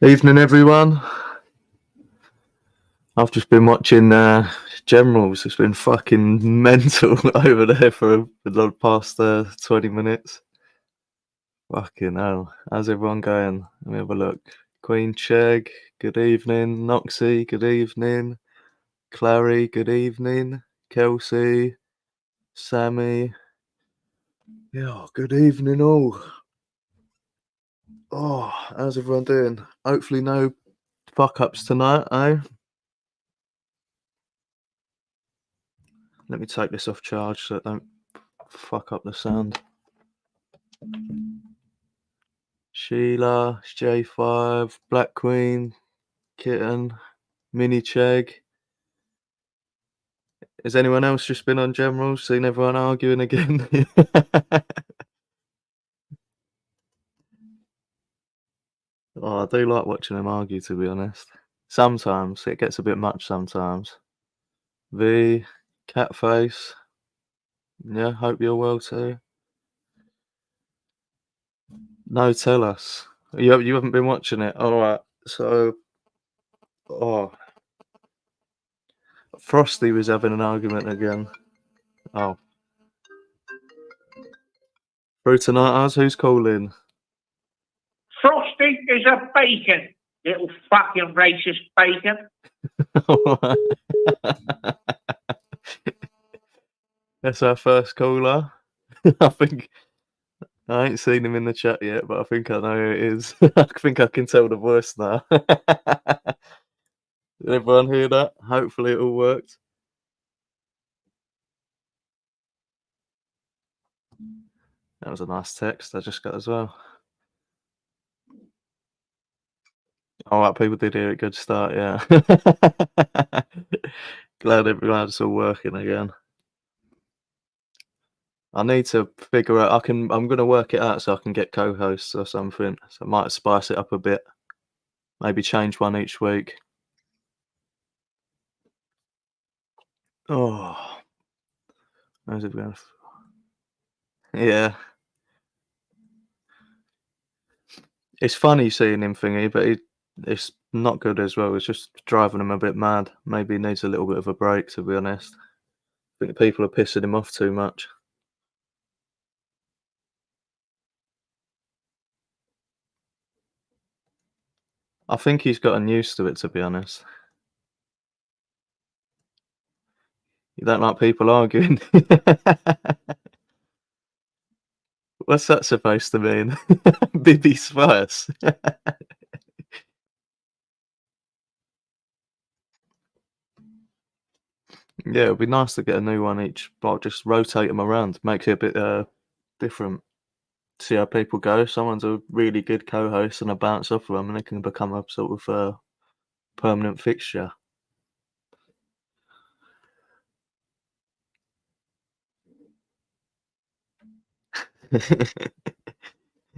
Evening, everyone. I've just been watching Generals. It's been fucking mental over there for the past 20 minutes. Fucking hell. How's everyone going? Let me have a look. Queen Chegg, good evening. Noxie, good evening. Clary, good evening. Kelsey, Sammy. Yeah, good evening all. Oh, how's everyone doing? Hopefully no fuck-ups tonight, eh? Let me take this off charge so it don't fuck up the sound. Sheila, J5, Black Queen, Kitten, Mini Chegg. Has anyone else just been on General? Seen everyone arguing again? Oh, I do like watching them argue, to be honest. Sometimes it gets a bit much. Sometimes. V, Catface. Yeah, hope you're well too. No, tell us. You haven't been watching it. All right. So, Frosty was having an argument again. Oh, through tonight, us. Who's calling? Frosty is a bacon, little fucking racist bacon. That's our first caller. I think I ain't seen him in the chat yet, but I think I know who it is. I think I can tell the voice now. Did everyone hear that? Hopefully it all worked. That was a nice text I just got as well. All right, people did hear it. Good start, yeah. Glad everyone's all working again. I need to figure out. I'm gonna work it out so I can get co-hosts or something. So I might spice it up a bit. Maybe change one each week. Oh, how's it going? Yeah, it's funny seeing him thingy, but it's not good as well. It's just driving him a bit mad. Maybe he needs a little bit of a break, to be honest. I think people are pissing him off too much. I think he's gotten used to it, to be honest. You don't like people arguing? What's that supposed to mean? Bibby Spice. Yeah, it'd be nice to get a new one each, but just rotate them around, makes it a bit different. See how people go. Someone's a really good co-host and I bounce off of them and they can become a sort of permanent fixture. It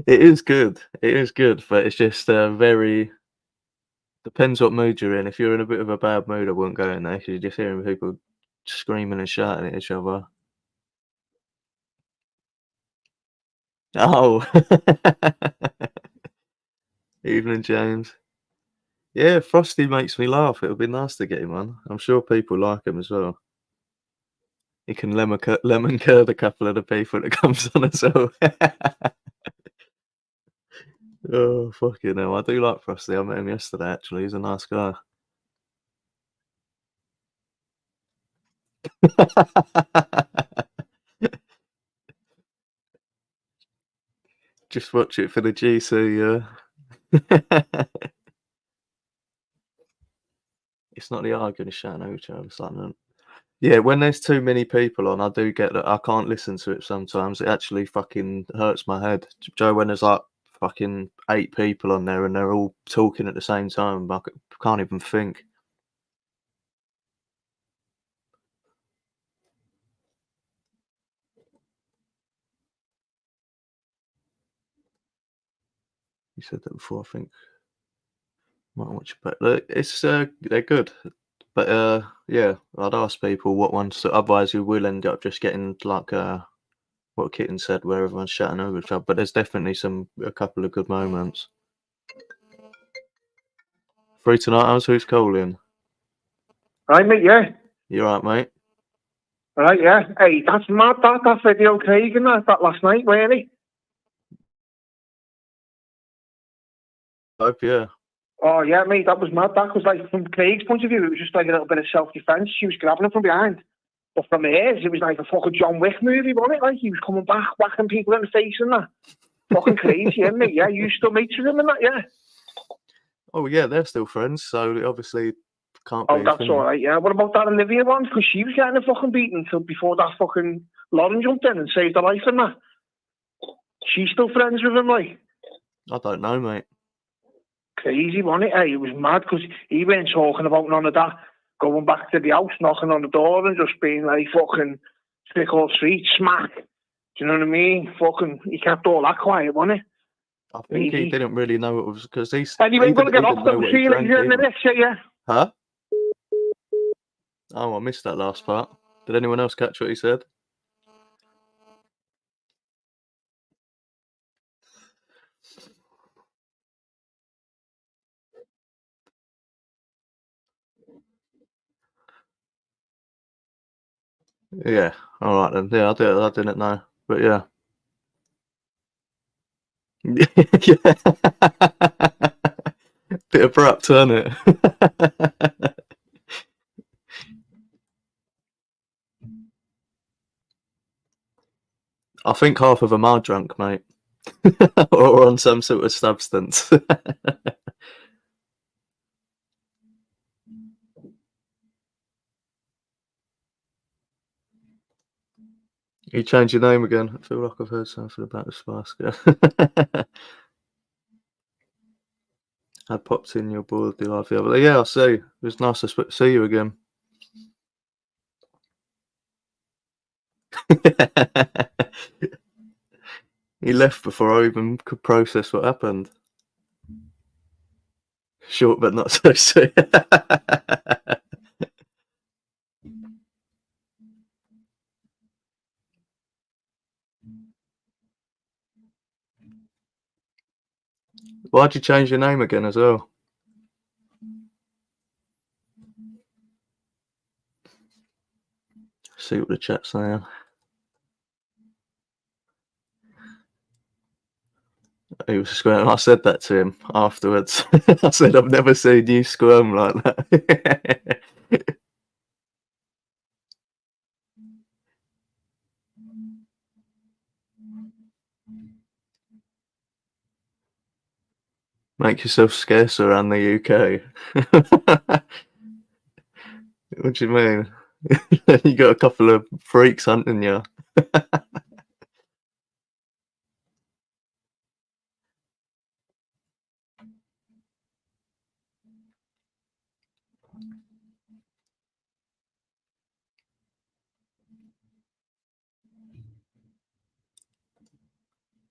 is good. It is good, but it's just very depends what mood you're in. If you're in a bit of a bad mood, I wouldn't go in there because you're just hearing people screaming and shouting at each other. Oh, evening, James. Yeah, Frosty makes me laugh. It would be nice to get him on. I'm sure people like him as well. He can lemon curd a couple of the people that comes on as well. Oh, fucking hell. I do like Frosty. I met him yesterday, actually. He's a nice guy. Just watch it for the GC. It's not the arguing, it's shouting at each other. It's like, yeah, when there's too many people on, I do get that. I can't listen to it sometimes. It actually fucking hurts my head. Joe, when there's like fucking 8 people on there and they're all talking at the same time, I can't even think. You said that before, I think. Might watch it, but it's they're good. But yeah, I'd ask people what ones. So otherwise, you will end up just getting like what Kitten said, where everyone's shouting over each other. But there's definitely a couple of good moments. Free tonight, Owlz? Who's calling? Right, mate, yeah. You alright, mate? Right, yeah. Hey, that's mad, that video taken that last night, weren't he? Hope, yeah. Oh, yeah, mate, that was mad. That was like, from Craig's point of view, it was just like a little bit of self-defense. She was grabbing him from behind. But from hers, it was like a fucking John Wick movie, wasn't it? Like, he was coming back, whacking people in the face and that. Fucking crazy, isn't it? Yeah, you still mates with him and that, yeah? Oh, yeah, they're still friends, so it obviously can't be. Oh, that's all right, yeah. What about that Olivia one? Because she was getting a fucking beating until before that fucking Lauren jumped in and saved her life and that. She's still friends with him, like. I don't know, mate. Crazy, wasn't it? Hey, it was mad because he went talking about none of that. Going back to the house, knocking on the door and just being like fucking trick or treat, smack. Do you know what I mean? Fucking, he kept all that quiet, wasn't it? I think he didn't really know it was because he's. Anyway, we're going to get off the see you later in the next year, yeah? Huh? Oh, I missed that last part. Did anyone else catch what he said? Yeah, alright then. Yeah, I didn't know. But yeah. Yeah. Bit abrupt, isn't it? I think half of them are drunk, mate. Or on some sort of substance. You changed your name again. I feel like I've heard something about the Spice Girl. I popped in your board the other day. Yeah, I see. It was nice to see you again. He left before I even could process what happened. Short but not so sweet. Why'd you change your name again as well? See what the chat's saying. He was squirming. I said that to him afterwards. I said, I've never seen you squirm like that. Make yourself scarce around the UK. What do you mean? You got a couple of freaks hunting you.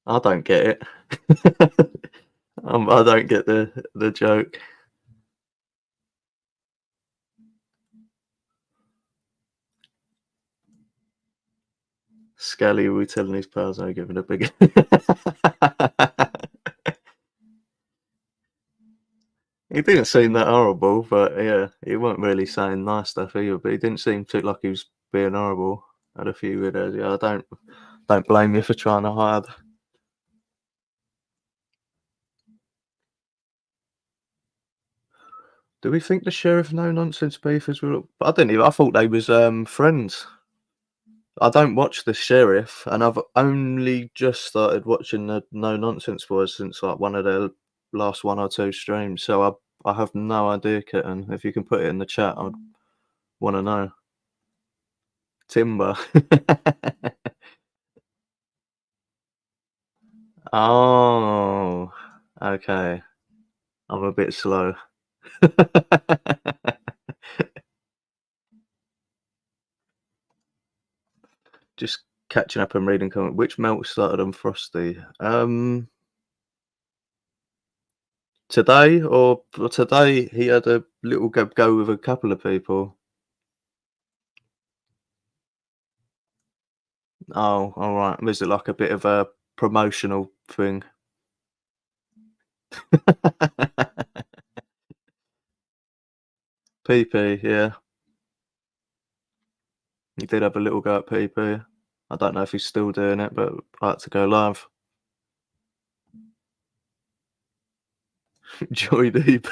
I don't get it. I don't get the joke. Scally will be telling his pals I give it a big. He didn't seem that horrible, but yeah, he wasn't really saying nice stuff either. But he didn't seem too like he was being horrible. Had a few videos. Yeah, I don't blame you for trying to hide. Do we think the sheriff no nonsense beefers were? I didn't even. I thought they was friends. I don't watch the sheriff, and I've only just started watching the no nonsense boys since like one of their last one or two streams. So I have no idea, Kitten. If you can put it in the chat, I'd want to know. Timber. Oh, okay. I'm a bit slow. Just catching up and reading comment. Which melt started on Frosty? Today or today he had a little go with a couple of people. Oh, all right. Was it like a bit of a promotional thing? PP, yeah. He did have a little go at PP. I don't know if he's still doing it, but I had to go live. Joy Deep.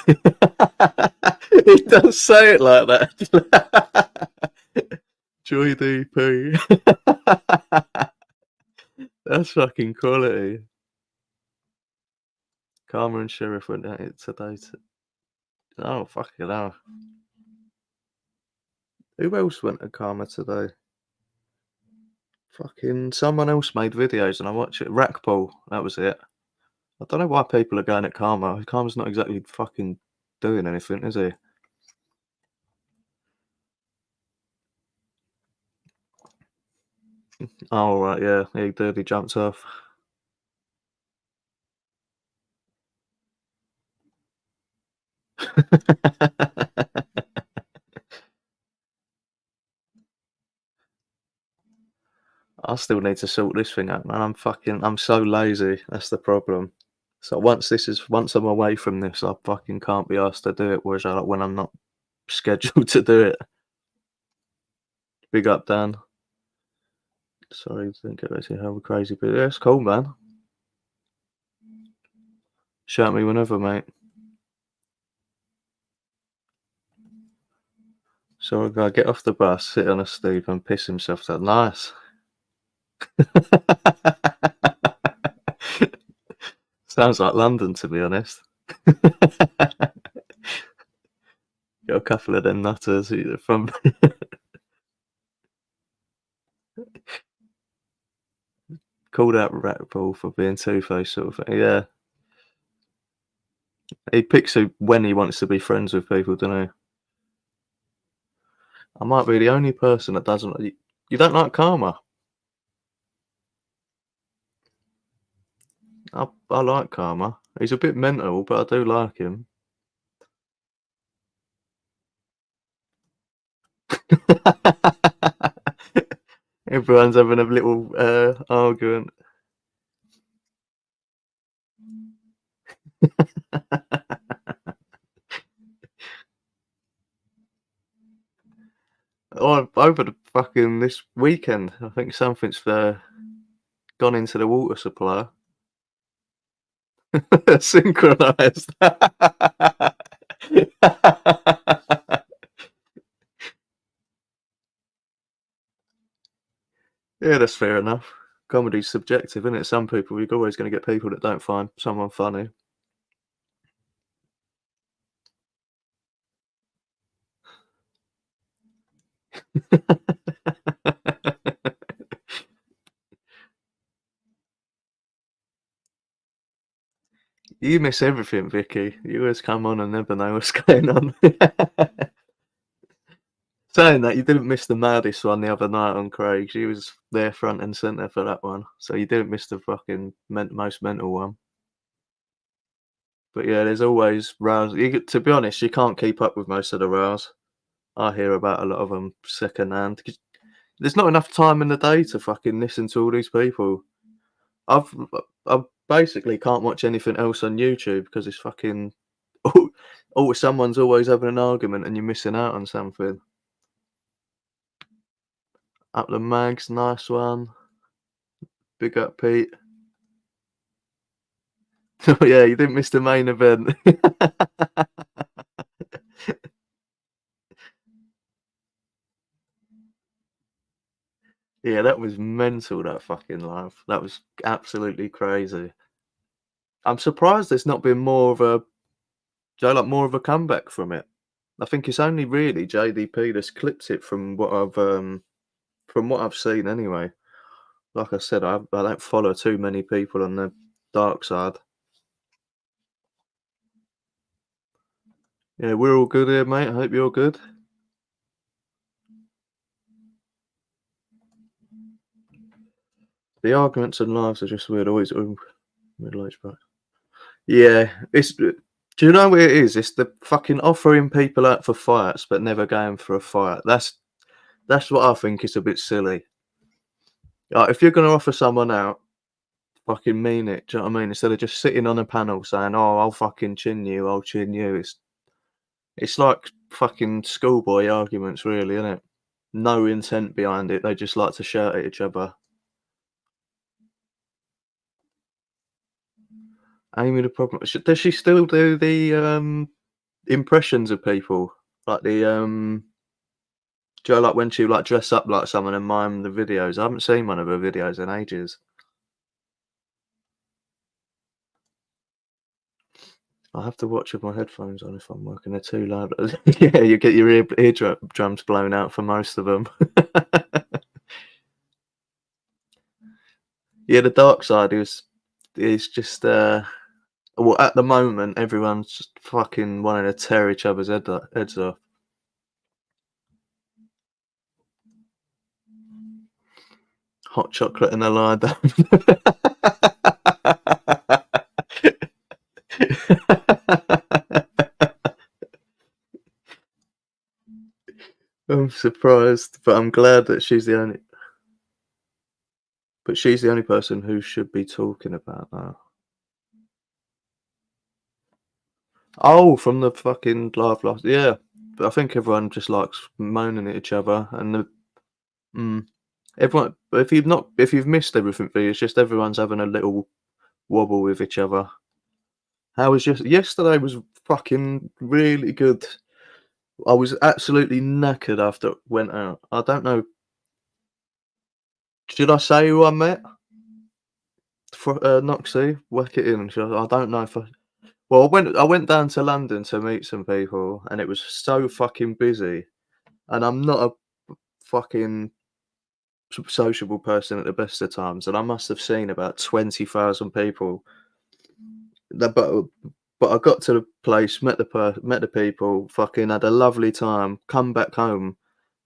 He does say it like that. Joy DP. That's fucking quality. Karma and Sheriff went at it today. Oh, fucking hell. Who else went to Karma today? Fucking someone else made videos and I watched it. Rackball, that was it. I don't know why people are going at Karma. Karma's not exactly fucking doing anything, is he? Oh, right, yeah. He did. He jumped off. I still need to sort this thing out, man. I'm so lazy. That's the problem. So once I'm away from this, I fucking can't be asked to do it. Whereas when I'm not scheduled to do it. Big up, Dan. Sorry, didn't get ready to have a crazy, but yeah, it's cool, man. Shout me whenever, mate. So I gotta get off the bus, sit on a stoop, and piss himself. That nice. Sounds like London, to be honest. Got a couple of them nutters from. Called out Ratball for being two-faced, sort of thing. Yeah. He picks when he wants to be friends with people, don't he? I might be the only person that doesn't. You don't like Karma? I like Karma. He's a bit mental, but I do like him. Everyone's having a little argument. Oh, over the fucking this weekend, I think something's gone into the water supply. Synchronized. Yeah, that's fair enough. Comedy's subjective, isn't it? Some people, you're always going to get people that don't find someone funny. You miss everything, Vicky. You always come on and never know what's going on. Saying that, you didn't miss the maddest one the other night on Craig. She was there front and centre for that one. So you didn't miss the fucking most mental one. But yeah, there's always rows. To be honest, you can't keep up with most of the rows. I hear about a lot of them secondhand. There's not enough time in the day to fucking listen to all these people. I basically can't watch anything else on YouTube because it's fucking. Oh, someone's always having an argument and you're missing out on something. Up the Mags, nice one. Big up, Pete. Oh yeah, you didn't miss the main event. Yeah, that was mental, that fucking live. That was absolutely crazy. I'm surprised there's not been more of a comeback from it. I think it's only really JDP that's clipped it from what I've seen anyway. Like I said, I don't follow too many people on the dark side. Yeah, we're all good here, mate. I hope you're good. The arguments and lives are just weird. Always middle-aged, but yeah, do you know what it is? It's the fucking offering people out for fights, but never going for a fight. That's what I think is a bit silly. Like, if you're going to offer someone out, fucking mean it. Do you know what I mean? Instead of just sitting on a panel saying, "Oh, I'll fucking chin you. I'll chin you." It's like fucking schoolboy arguments, really, innit? No intent behind it. They just like to shout at each other. Amy the problem. Does she still do the impressions of people? Like the do you know, like when she like dress up like someone and mime the videos? I haven't seen one of her videos in ages. I have to watch with my headphones on if I'm working. They're too loud. Yeah, you get your eardrums blown out for most of them. Yeah, the dark side is just well, at the moment everyone's just fucking wanting to tear each other's heads off. Hot chocolate and a lie down. I'm surprised, but I'm glad that she's the only. But she's the only person who should be talking about that. Oh, from the fucking live last, yeah. But I think everyone just likes moaning at each other, and everyone. If you've missed everything, it's just everyone's having a little wobble with each other. How was yesterday? Was fucking really good. I was absolutely knackered after it went out. I don't know. Should I say who I met? For Noxie, whack it in. I don't know if I. Well, I went down to London to meet some people, and it was so fucking busy. And I'm not a fucking sociable person at the best of times, and I must have seen about 20,000 people. But I got to the place, met the people, fucking had a lovely time, come back home,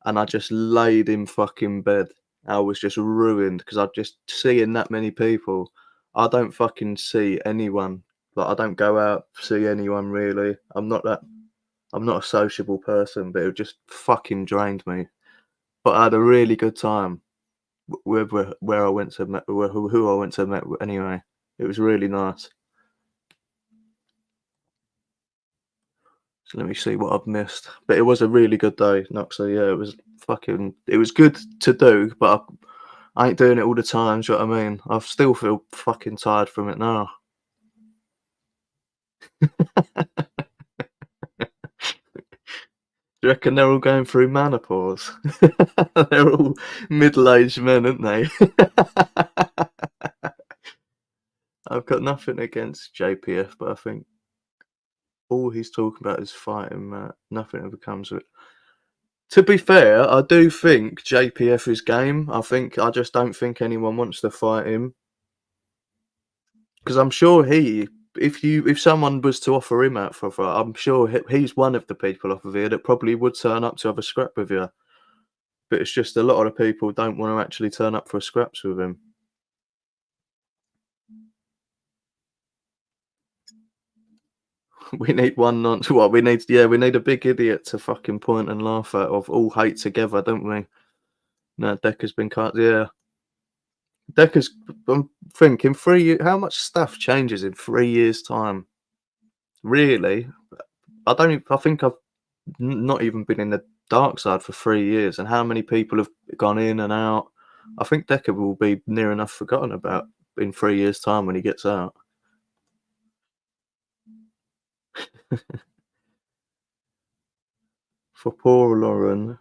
and I just laid in fucking bed. I was just ruined because I just seeing that many people. I don't fucking see anyone. Like I don't go out see anyone really. I'm not a sociable person, but it just fucking drained me. But I had a really good time where I went to met who I went to met anyway. It was really nice. So let me see what I've missed. But it was a really good day, Noxie. Yeah, it was good to do, but I ain't doing it all the time, do you know what I mean? I still feel fucking tired from it now. Do you reckon they're all going through menopause? They're all middle-aged men, aren't they? I've got nothing against JPF, but I think all he's talking about is fighting Matt. Nothing ever comes of it. To be fair, I do think JPF is game. I just don't think anyone wants to fight him. Because I'm sure if someone was to offer him out for a fight, I'm sure he's one of the people off of here that probably would turn up to have a scrap with you. But it's just a lot of the people don't want to actually turn up for scraps with him. We need one nonce. What we need? Yeah, we need a big idiot to fucking point and laugh at of all hate together, don't we? No, Decker's been cut. Yeah, Decker's. I'm thinking 3 years. How much stuff changes in 3 years' time? Really? I don't. I think I've not even been in the dark side for 3 years, and how many people have gone in and out? I think Decker will be near enough forgotten about in 3 years' time when he gets out. For poor Lauren.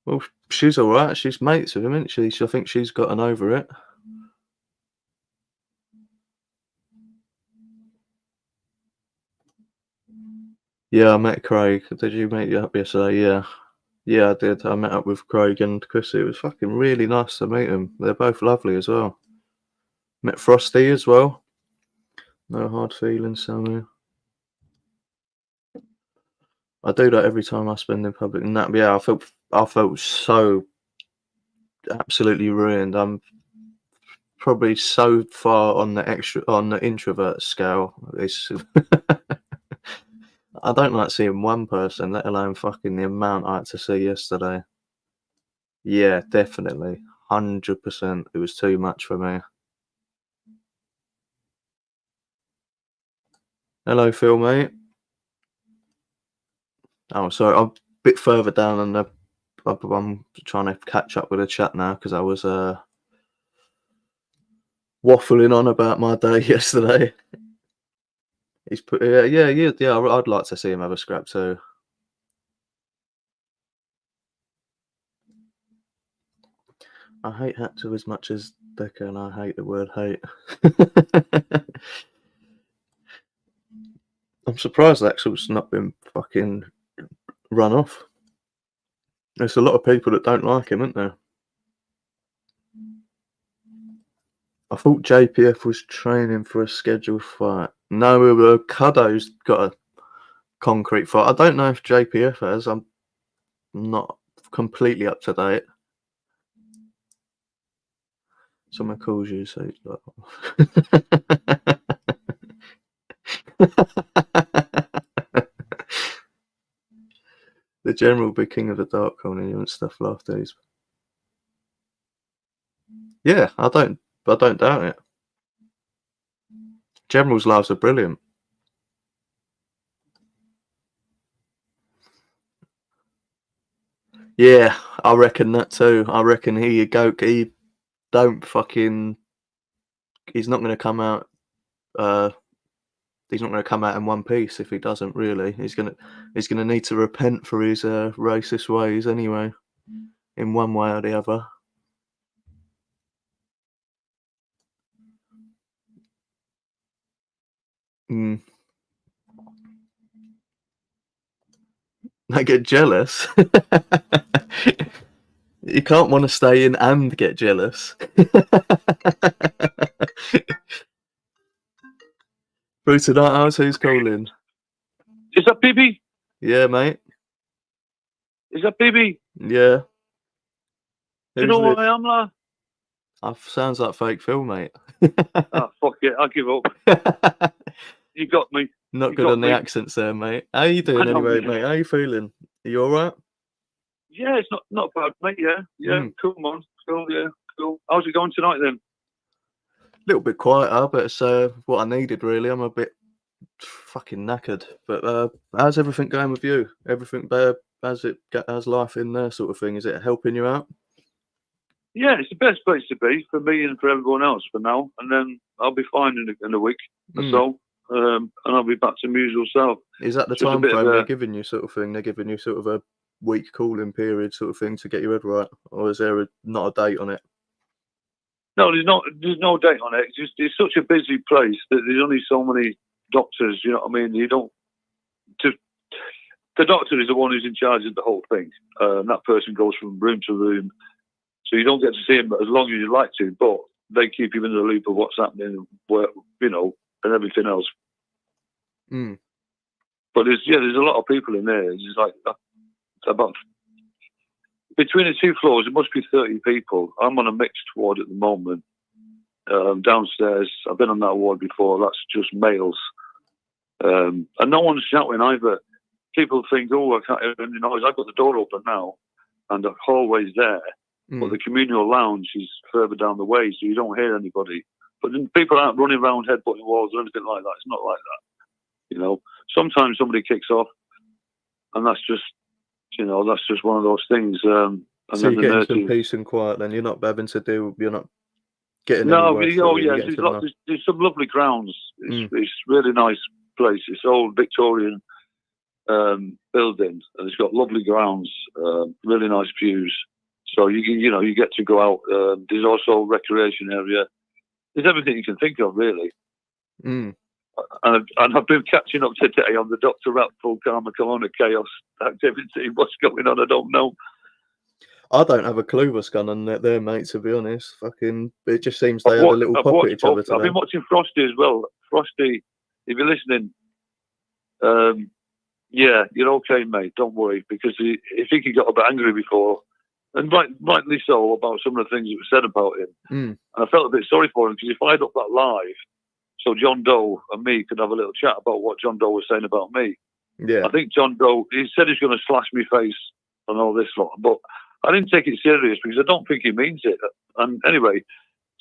Well, she's all right. She's mates with him, isn't she? So I think she's gotten over it. Yeah, I met Craig. Did you meet you up yesterday? Yeah. Yeah, I did. I met up with Craig and Chrissy. It was fucking really nice to meet them. They're both lovely as well. Met Frosty as well. No hard feelings, Samuel. I do that every time I spend in public. And that, yeah, I felt so absolutely ruined. I'm probably so far on the introvert scale. It's I don't like seeing one person, let alone fucking the amount I had to see yesterday. Yeah, definitely. 100%. It was too much for me. Hello, Phil, mate. Oh, sorry, I'm a bit further down and I'm trying to catch up with the chat now because I was waffling on about my day yesterday. He's put, yeah. I'd like to see him have a scrap too. I hate Hatto as much as Decker, and I hate the word hate. I'm surprised Axel's not been fucking run off. There's a lot of people that don't like him, isn't there? I thought JPF was training for a scheduled fight. No, Cuddo's got a concrete fight. I don't know if JPF has. I'm not completely up to date. Someone calls you, so he's like... The general will be king of the dark corner and stuff like these. Yeah, I don't doubt it. General's lives are brilliant. Yeah, I reckon that too. I reckon he don't fucking. He's not going to come out. He's not going to come out in one piece if he doesn't. Really, he's gonna need to repent for his racist ways anyway, in one way or the other. I get jealous. You can't want to stay in and get jealous. Through to that house, who's calling? Is that BB? Yeah, mate. Is that BB? Yeah. Do you know who I am, lad? Sounds like fake Phil, mate. Ah, fuck it, I give up. You got me. Not good on the accents there, mate. How you doing anyway, mate? How you feeling? Are you alright? Yeah, it's not bad, mate. Yeah, cool, man. Cool, yeah, cool. How's it going tonight then? A little bit quieter, but it's what I needed really. I'm a bit fucking knackered. But how's everything going with you? Everything how's life in there sort of thing? Is it helping you out? Yeah, it's the best place to be for me and for everyone else for now. And then I'll be fine in a week or so. And I'll be back to my usual self. Is that the time frame they're giving you sort of thing? They're giving you sort of a week cooling period sort of thing to get your head right? Or is there not a date on it? No, there's no date on it. It's such a busy place that there's only so many doctors, you know what I mean? The doctor is the one who's in charge of the whole thing. That person goes from room to room. So you don't get to see him as long as you'd like to, but they keep you in the loop of what's happening, where, you know, and everything else. But there's a lot of people in there. It's like about between the two floors, it must be 30 people. I'm on a mixed ward at the moment. Downstairs, I've been on that ward before. That's just males, and no one's shouting either. People think, "Oh, I can't hear any noise." I've got the door open now, and the hallway's there. But the communal lounge is further down the way, so you don't hear anybody. But then people aren't running around headbutting walls or anything like that. It's not like that. You know, sometimes somebody kicks off, and that's just one of those things. And so you're getting some peace and quiet. Then you're not having to do. You're not getting anywhere. There's some lovely grounds. It's really nice place. It's old Victorian building, and it's got lovely grounds, really nice views. So you get to go out. There's also a recreation area. There's everything you can think of, really. And I've been catching up today on the Dr. Rapful Karma Corona Chaos activity. What's going on? I don't know. I don't have a clue what's going on there, mate. To be honest, fucking, it just seems they had a little pop at each other today. I've been watching Frosty as well. Frosty, if you're listening, yeah, you're okay, mate. Don't worry, because I think he got a bit angry before. And rightly so, about some of the things that were said about him. And I felt a bit sorry for him, because he fired up that live so John Doe and me could have a little chat about what John Doe was saying about me. Yeah. I think John Doe, he said he's going to slash me face and all this lot, but I didn't take it serious because I don't think he means it. And anyway,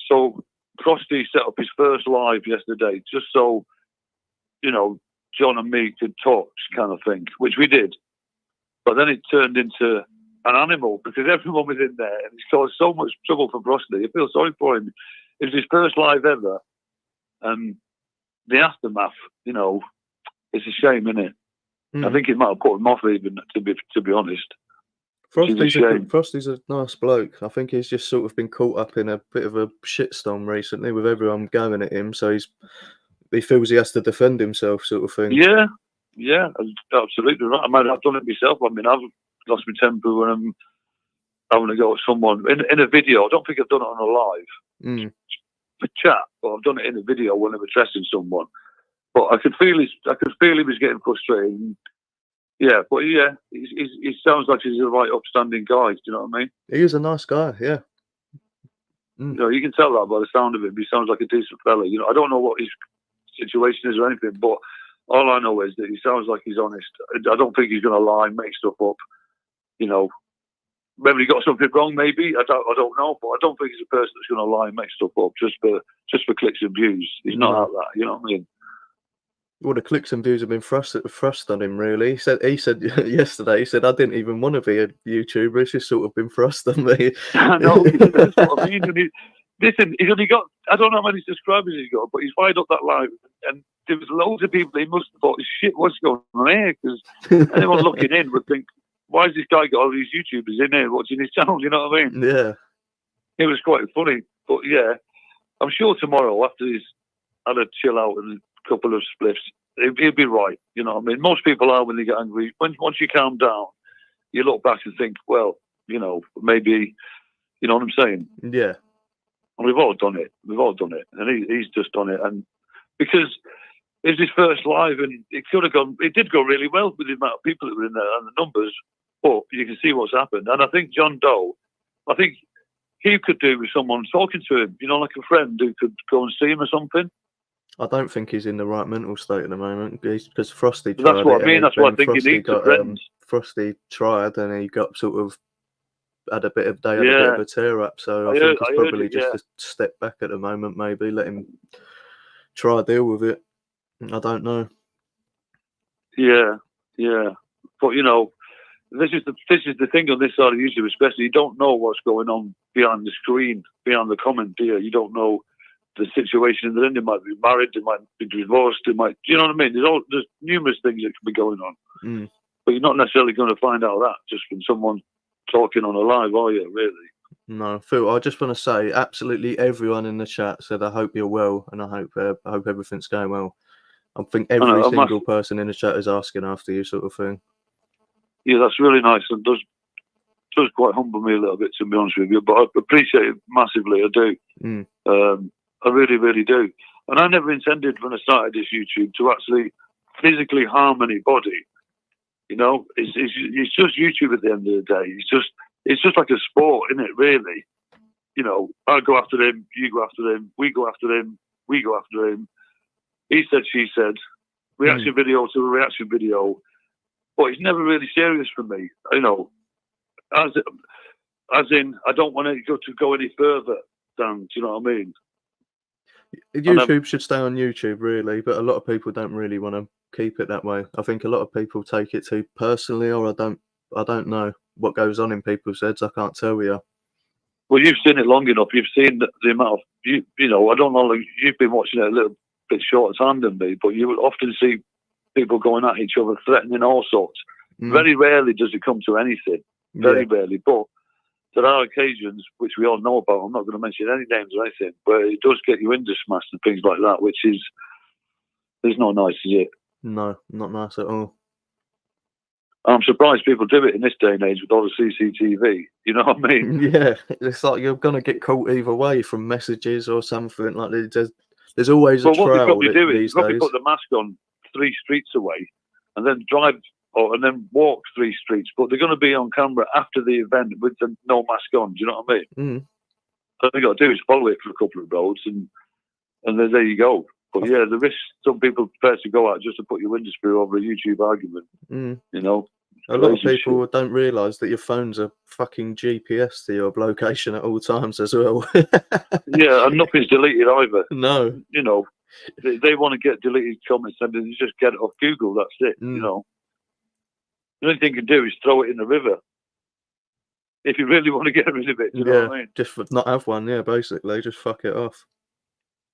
so Frosty set up his first live yesterday just so, you know, John and me could talk kind of thing, which we did. But then it turned into an animal because everyone was in there, and it's caused so much trouble for Frosty. I feel sorry for him. It was his first live ever, and the aftermath, you know, it's a shame, isn't it? I think it might have put him off even, to be honest. Frosty's a nice bloke. I think he's just sort of been caught up in a bit of a shitstorm recently with everyone going at him, so he feels he has to defend himself, sort of thing. Yeah, absolutely right. I mean, I've done it myself. I mean, I've lost my temper when I'm having to go at someone in a video. I don't think I've done it on a live for chat, but I've done it in a video when I'm addressing someone. But I could feel he was getting frustrated. Yeah, but yeah, he sounds like he's a right upstanding guy. Do you know what I mean? He is a nice guy, yeah. You know, you can tell that by the sound of him. He sounds like a decent fella. You know, I don't know what his situation is or anything, but all I know is that he sounds like he's honest. I don't think he's going to lie, make stuff up. You know, maybe he got something wrong. Maybe I don't know, but I don't think he's a person that's going to lie and make stuff up just for clicks and views. He's not like that. You know what I mean? Well, the clicks and views have been thrust on him, really. He said yesterday, I didn't even want to be a YouTuber. It's just sort of been thrust on me. I know, that's what I mean. Listen, he's only got, I don't know how many subscribers he's got, but he's fired up that live. And there was loads of people, he must have thought, shit, what's going on here? Because anyone looking in would think, why has this guy got all these YouTubers in here watching his channel? You know what I mean? Yeah. It was quite funny. But yeah, I'm sure tomorrow, after he's had a chill out and couple of spliffs, he'll be right. You know what I mean? Most people are when they get angry. Once you calm down, you look back and think, well, you know, maybe, you know what I'm saying? Yeah. And we've all done it. And he's just done it. And because it's his first live, and it did go really well with the amount of people that were in there and the numbers, but you can see what's happened. And I think John Doe, he could do with someone talking to him, you know, like a friend who could go and see him or something. I don't think he's in the right mental state at the moment because Frosty tried. That's what I mean. That's what I think he needs a friend. Frosty tried and he got sort of had a bit of a tear up. So I think it's probably just a step back at the moment. Maybe let him try deal with it. I don't know. Yeah. But you know, this is the thing on this side of YouTube, especially. You don't know what's going on behind the screen, behind the comment here. You don't know the situation they're in. They might be married, they might be divorced, you know what I mean? There's numerous things that can be going on. But you're not necessarily going to find out that just from someone talking on a live, are you, really? No, Phil, I just want to say absolutely everyone in the chat said I hope you're well and I hope everything's going well. I think every single person in the chat is asking after you, sort of thing. Yeah, that's really nice, and does quite humble me a little bit, to be honest with you, but I appreciate it massively. I do. I really, really do. And I never intended when I started this YouTube to actually physically harm anybody. You know, it's just YouTube at the end of the day. It's just like a sport, isn't it, really? You know, I go after him, you go after him, we go after him, we go after him. He said, she said, reaction video to a reaction video. But it's never really serious for me, you know. As in, I don't want it to go any further than, do you know what I mean? YouTube should stay on YouTube, really, but a lot of people don't really want to keep it that way. I think a lot of people take it too personally, or I don't know what goes on in people's heads. I can't tell you. Well, you've seen it long enough. You've seen the amount of you know. I don't know. You've been watching it a little bit shorter time than me, but you will often see people going at each other, threatening all sorts. Very rarely does it come to anything. Very rarely, but there are occasions, which we all know about, I'm not going to mention any names or anything, where it does get you into smash and things like that, which is not nice, is it? No, not nice at all. I'm surprised people do it in this day and age with all the CCTV. You know what I mean? Yeah, it's like you're going to get caught either way from messages or something. Like there's always a trail. What they probably do is probably put the mask on 3 streets away and then drive and then walk 3 streets, but they're going to be on camera after the event with no mask on. Do you know what I mean? All they got to do is follow it for a couple of roads, and then there you go. But yeah, the risk some people prefer to go out just to put your windows through over a YouTube argument. You know, a lot of people don't realise that your phone's a fucking GPS to your location at all times as well. Yeah, and nothing's deleted either. No, you know, they want to get deleted comments and then just get it off Google. That's it. You know. The only thing you can do is throw it in the river. If you really want to get rid of it, you know what I mean? Just not have one, basically. Just fuck it off.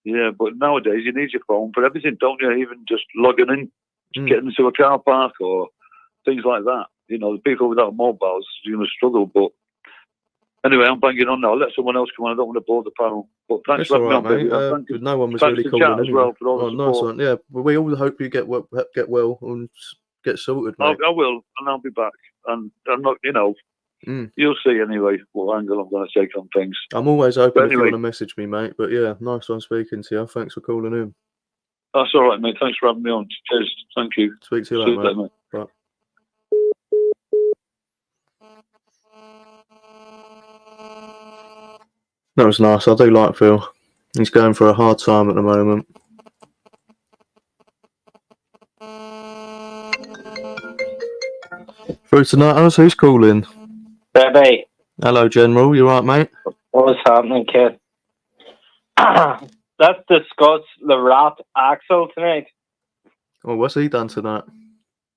Yeah, but nowadays you need your phone for everything, don't you? Even just logging in, getting into a car park or things like that. You know, the people without mobiles, you're going to struggle. But anyway, I'm banging on now. I'll let someone else come on. I don't want to bore the panel. But thanks for having me on, baby. Mate. No one was thanks really to calling chat anyway. as well for all the nice support. one. Yeah, well, we all hope you get well and get sorted, mate. I will, and I'll be back. And I'm not, you'll see anyway what angle I'm going to take on things. I'm always open if you want to message me, mate. But yeah, nice one speaking to you. Thanks for calling in. That's all right, mate. Thanks for having me on. Cheers. Thank you. Speak to you later, mate. Bye. That was nice. I do like Phil. He's going for a hard time at the moment. Through tonight, who's calling? Baby. Hello, General. You right, mate? What's happening, kid? Let's discuss the rat Axel tonight. Well, what's he done tonight?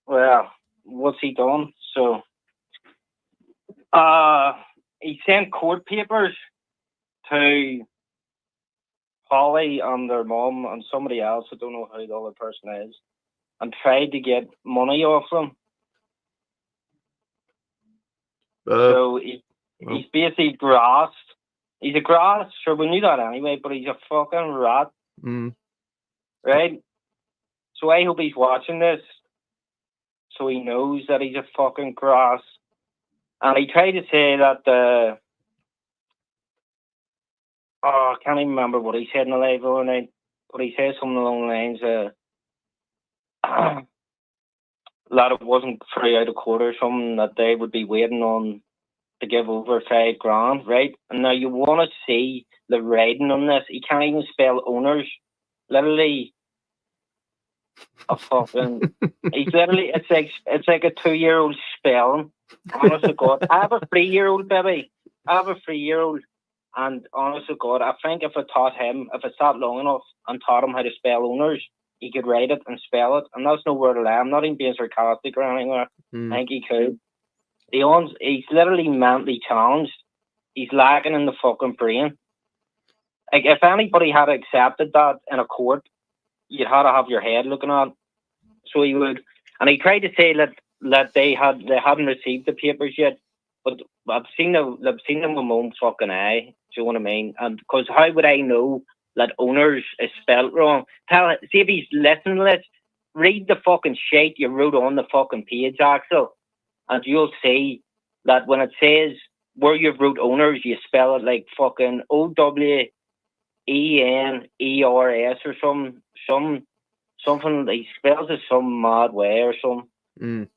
Well, what's he done? So, he sent court papers to Holly and their mum and somebody else, I don't know who the other person is, and tried to get money off them. So he's basically grassed. He's a grass, sure, we knew that anyway, but he's a fucking rat. Right? So I hope he's watching this so he knows that he's a fucking grass. And he tried to say that I can't even remember what he said in the live overnight, but he said something along the lines that it wasn't free out of court or something, that they would be waiting on to give over $5,000, right? And now you want to see the writing on this. He can't even spell owners. Literally, a fucking. He's literally. It's like a 2-year-old spelling. Honest to God, I have a 3-year-old, baby. I have a 3-year-old, and honest to God, I think if I sat long enough and taught him how to spell owners, he could write it and spell it, and that's nowhere to lie. I'm not even being sarcastic or anything. I think he could. He's literally mentally challenged. He's lacking in the fucking brain. Like, if anybody had accepted that in a court, you'd have to have your head looking at. So he would, and he tried to say that they hadn't received the papers yet, but I've seen them with my own fucking eye. Do you know what I mean? And because how would I know that owners is spelled wrong? See if he's listening to this. Read the fucking shit you wrote on the fucking page, Axel. And you'll see that when it says where you've wrote owners, you spell it like fucking OWENERS or something. He spells it some mad way or something.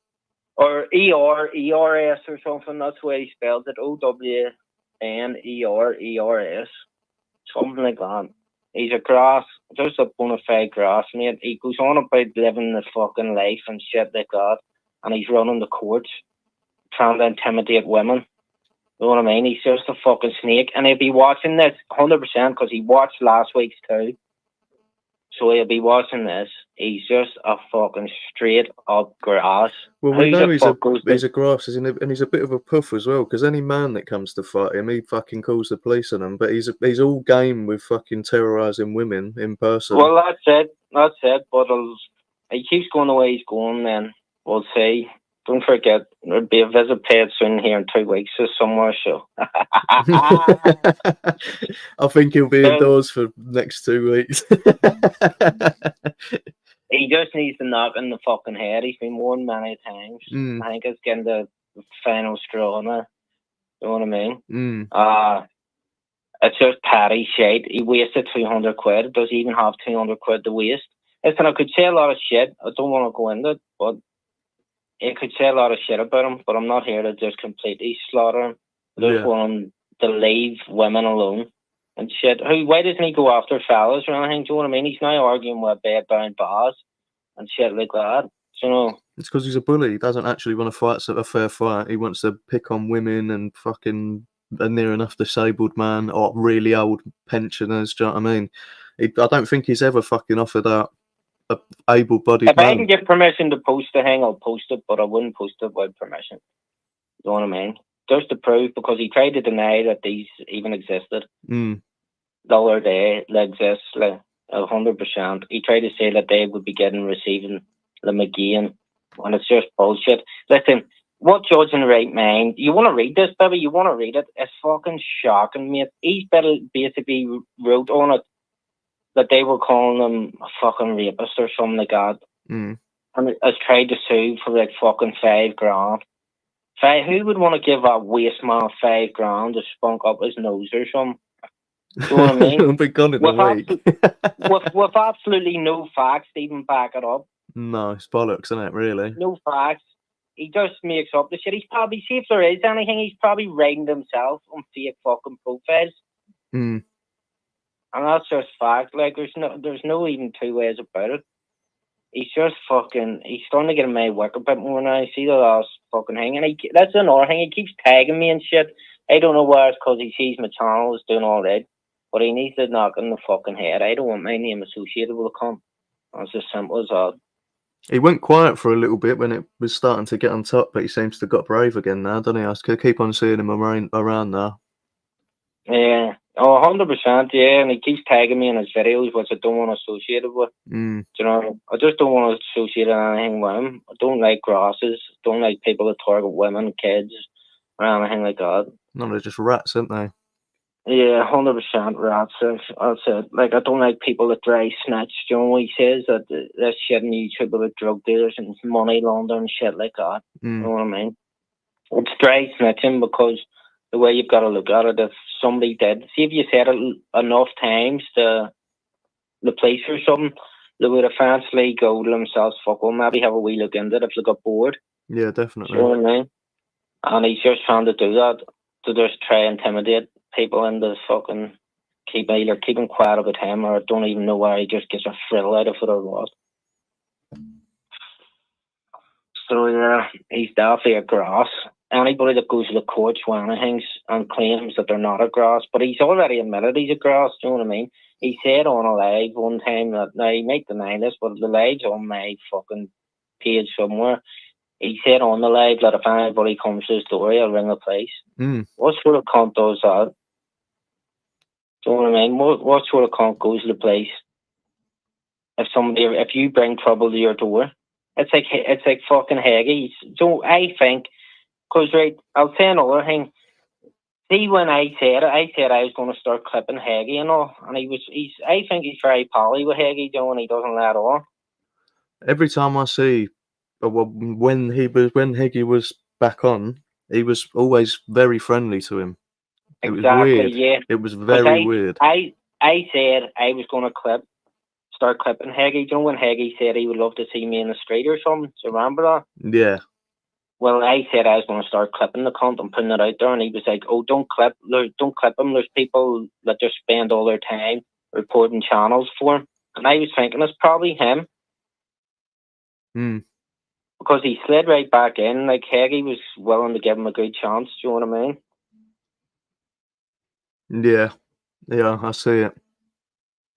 Or ERS or something. That's the way he spells it. OWENERS. Something like that. He's a grass, just a bona fide grass, mate. He goes on about living the fucking life and shit like that. And he's running the courts, trying to intimidate women. You know what I mean? He's just a fucking snake. And he'll be watching this 100% because he watched last week's too. So he'll be watching this. He's just a fucking straight up grass. Well, we know he's a grass, and he's a bit of a puff as well, because any man that comes to fight him, he fucking calls the police on him. But he's all game with fucking terrorising women in person. Well, that's it. But he keeps going the way he's going, then we'll see. Don't forget, there'll be a visit paid soon here in 2 weeks or somewhere, so. I think he'll be indoors for next 2 weeks. He just needs to knock in the fucking head. He's been warned many times. I think it's getting the final straw now. You know what I mean? It's just patty shit. He wasted 200 quid. Does he even have 200 quid to waste? Listen, I could say a lot of shit. I don't want to go into it, but I could say a lot of shit about him, but I'm not here to just completely slaughter him. I just want him to leave women alone and shit. Why doesn't he go after fellas or anything? Do you know what I mean? He's now arguing with bed-bound bars and shit like that. Do you know? It's because he's a bully. He doesn't actually want to fight a fair fight. He wants to pick on women and fucking a near enough disabled man or really old pensioners. Do you know what I mean? I don't think he's ever fucking offered out a able-bodied If I man. can get permission to post the thing, I'll post it, but I wouldn't post it without permission. You know what I mean? Just to prove, because he tried to deny that these even existed. Mm. The other day, they exist, like 100%. He tried to say that they would be receiving them again, and it's just bullshit. Listen, what judge in the right mind? You want to read this, baby? You want to read it? It's fucking shocking, mate. He's basically wrote on it that they were calling him a fucking rapist or something like that. Mm. And has tried to sue for like fucking $5,000. Who would want to give that waste man $5,000 to spunk up his nose or something? Do you know what I mean? I'll be gone in a week. with absolutely no facts to even back it up. No, it's bollocks, isn't it, really? No facts. He just makes up the shit. He's probably, see if there is anything, he's probably writing himself on fake fucking profiles. Mm. And that's just fact. Like, there's no even two ways about it. He's just fucking, he's starting to get in my work a bit more now. See the last fucking thing. And that's another thing. He keeps tagging me and shit. I don't know why it's because he sees my channel is doing all right. But he needs to knock in the fucking head. I don't want my name associated with a cunt. That's as simple as that. He went quiet for a little bit when it was starting to get on top, but he seems to have got brave again now, doesn't he? I keep on seeing him around now. Yeah. Oh, 100%, yeah. And he keeps tagging me in his videos, which I don't want to associate it with. Mm. Do you know? I just don't want to associate anything with him. I don't like grasses. Don't like people that target women, kids, or anything like that. No, they're just rats, aren't they? Yeah, 100% rats. That's it. Like, I don't like people that dry snitch. Do you know what he says? That this shit on YouTube about drug dealers and money laundering and shit like that. Mm. You know what I mean? It's dry snitching because the way you've got to look at it, if somebody did, see if you said it enough times to the police or something, they would eventually go to themselves, fuck, well, maybe have a wee look into it if they got bored. Yeah, definitely. You know what I mean? And he's just trying to do that, to just try and intimidate people into fucking either keeping quiet about him or don't even know why he just gets a thrill out of it or what. So yeah, he's definitely a grass. Anybody that goes to the courts for anything and claims that they're not a grass, but he's already admitted he's a grass, do you know what I mean? He said on a live one time that, now he might deny this, but the live's on my fucking page somewhere. He said on the live that if anybody comes to his door, he'll ring the police. Mm. What sort of cunt does that? Do you know what I mean? What sort of cunt goes to the police if you bring trouble to your door? It's like fucking Haggy. So I think, because right, I'll say another thing. See, when I said I was going to start clipping Haggy and all, and I think he's very pally with Haggy, and he doesn't let on. Every time I see, well, when Higgy was back on, he was always very friendly to him. It was weird. Yeah. It was very weird. I said I was going to start clipping Haggy. Do you know when Haggy said he would love to see me in the street or something? Do you remember that? Yeah. Well, I said I was going to start clipping the cunt and putting it out there, and he was like, "Oh, don't clip him. There's people that just spend all their time reporting channels for him." And I was thinking it's probably him. Mm. Because he slid right back in, like Haggy was willing to give him a good chance, do you know what I mean? Yeah, I see it.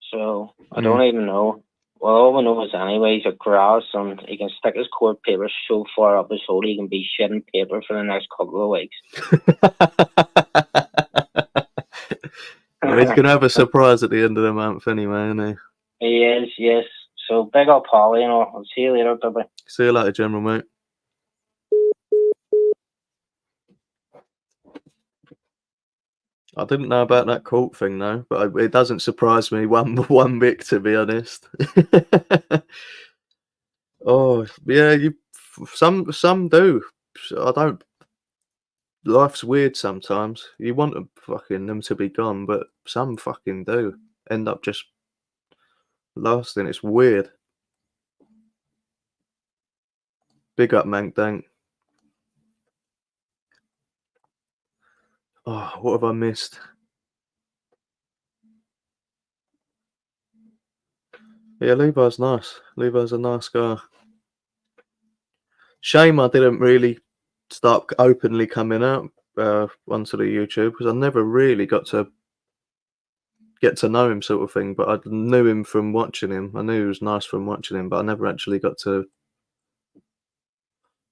So, I don't even know. Well, all we know is anyway, he's a grass and he can stick his court paper so far up his hole he can be shitting paper for the next couple of weeks. Well, he's going to have a surprise at the end of the month anyway, isn't he? He is, yes. So, big up Polly, you know. I'll see you later, baby. See you later, General, mate. I didn't know about that court thing though, but it doesn't surprise me one bit, to be honest. Oh yeah, some do. I don't. Life's weird sometimes. You want them to be gone, but some fucking do end up just lasting. It's weird. Big up, Mank Dank. Oh, what have I missed? Yeah, Levi's nice. Levi's a nice guy. Shame I didn't really start openly coming out onto the YouTube, because I never really got to get to know him sort of thing, but I knew him from watching him. I knew he was nice from watching him, but I never actually got to. I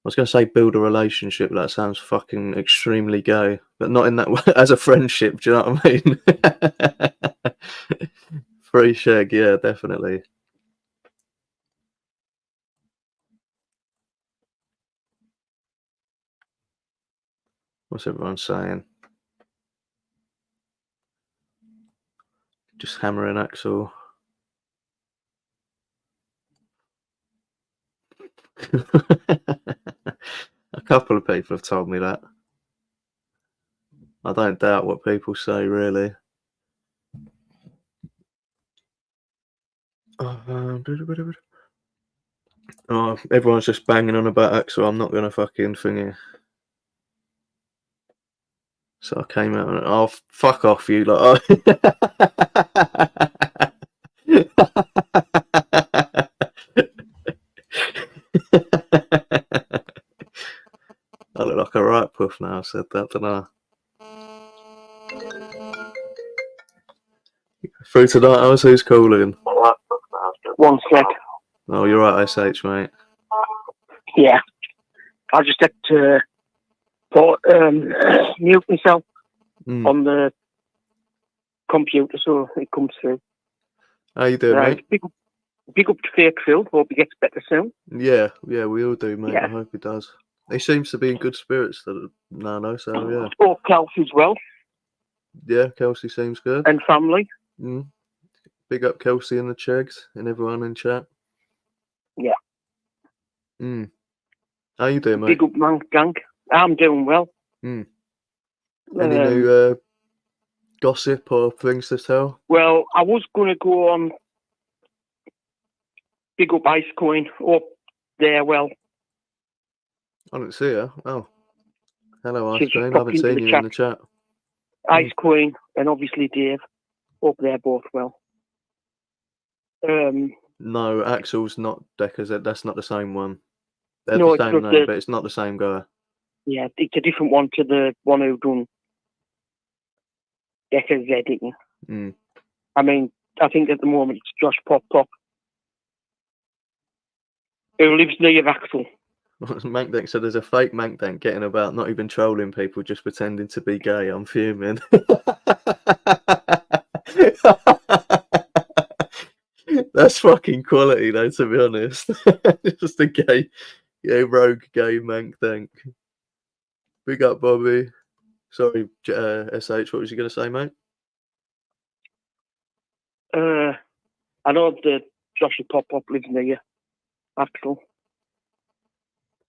was going to say build a relationship. That sounds fucking extremely gay, but not in that way. As a friendship, do you know what I mean? Free shag, yeah, definitely. What's everyone saying? Just hammering Axel. A couple of people have told me that. I don't doubt what people say, really. Oh, everyone's just banging on about Axel. I'm not going to fucking thingy. So I came out and, oh, fuck off, you lot. I look like a right puff now, I said that, don't I? Through tonight, I was who's calling? One sec. Oh, you're right, SH, mate. Yeah. I just had to mute myself on the computer so it comes through. How you doing, mate? Big up to Fake Phil. Hope he gets better soon. Yeah, we all do, mate. Yeah. I hope he does. He seems to be in good spirits, no, so yeah. Oh, Kelsey as well. Yeah, Kelsey seems good. And family. Big up Kelsey and the Chegs and everyone in chat. Yeah. How you doing, mate? Big up man gang. I'm doing well. Any new gossip or things to tell? Well, I was going to go on Big up Ice Coin up there. Well, I didn't see her. Oh, hello, Ice she's Coin. just I haven't popped into seen the you in the chat. Ice Coin and obviously Dave up there both well. No, Axel's not Decker's. That's not the same one. They're No, the it's same not name, but it's not the same guy. Yeah, it's a different one to the one who done Decker's editing. I mean, I think at the moment it's Josh Pop, who lives near Axel. Mankdank said there's a fake Mankdank getting about, not even trolling people, just pretending to be gay. I'm fuming. That's fucking quality, though, to be honest. Just a gay rogue gay Mankdank. Big up, Bobby. Sorry, SH, what was you going to say, mate? I know that Joshy Pop lives near Axel.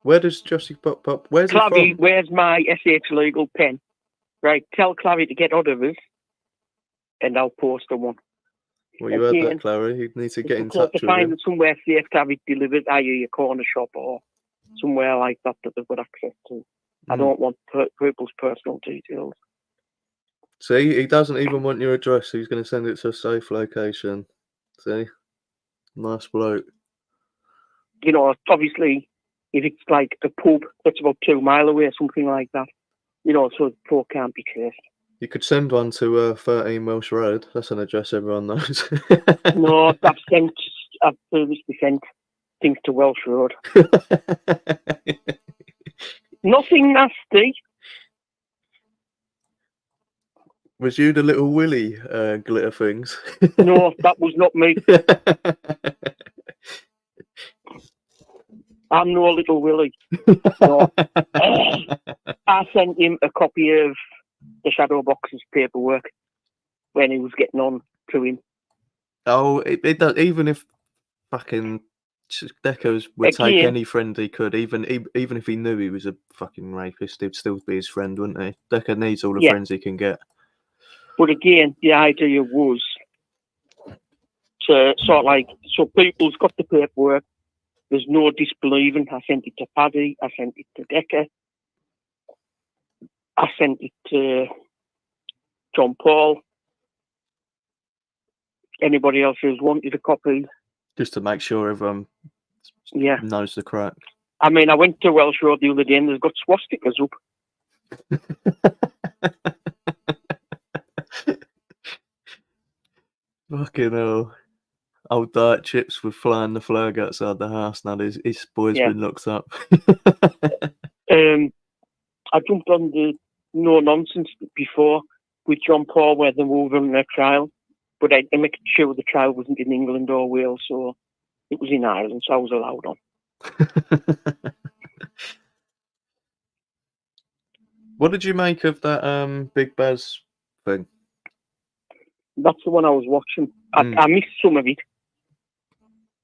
Where does Joshy Pop? Where's he Clavy, from? where's my SH legal pen? Right, tell Clavy to get out of us, and I'll post the one. Well, you heard that, Clary. You need to get in touch with find him. somewhere safe to have it delivered, i.e. a corner shop or somewhere like that they've got access to. I don't want people's personal details. See, he doesn't even want your address. He's going to send it to a safe location. See? Nice bloke. You know, obviously, if it's like a pub that's about 2 miles away or something like that, you know, so the folk can't be traced. You could send one to 13 Welsh Road. That's an address everyone knows. No, I've previously sent things to Welsh Road. Nothing nasty. Was you the little Willy glitter things? No, that was not me. I'm no little Willy. No. I sent him a copy of the Shadowbox's paperwork when he was getting on to him. Oh, it does. Even if fucking Deckers would take any friend he could, even if he knew he was a fucking rapist, he'd still be his friend, wouldn't he? Decker needs all the friends he can get. But again, the idea was to sort of like, so people's got the paperwork. There's no disbelieving. I sent it to Paddy. I sent it to Decker. I sent it to John Paul. Anybody else who's wanted a copy. Just to make sure everyone knows the crack. I mean, I went to Welsh Road the other day and they've got swastikas up. Fucking hell. Old diet chips were flying the flag outside the house. Now his boy's been locked up. I jumped on the No Nonsense before with John Paul where they were running their trial, but I made sure the trial wasn't in England or Wales, so it was in Ireland, so I was allowed on. What did you make of that Big Baz thing? That's the one I was watching. I missed some of it,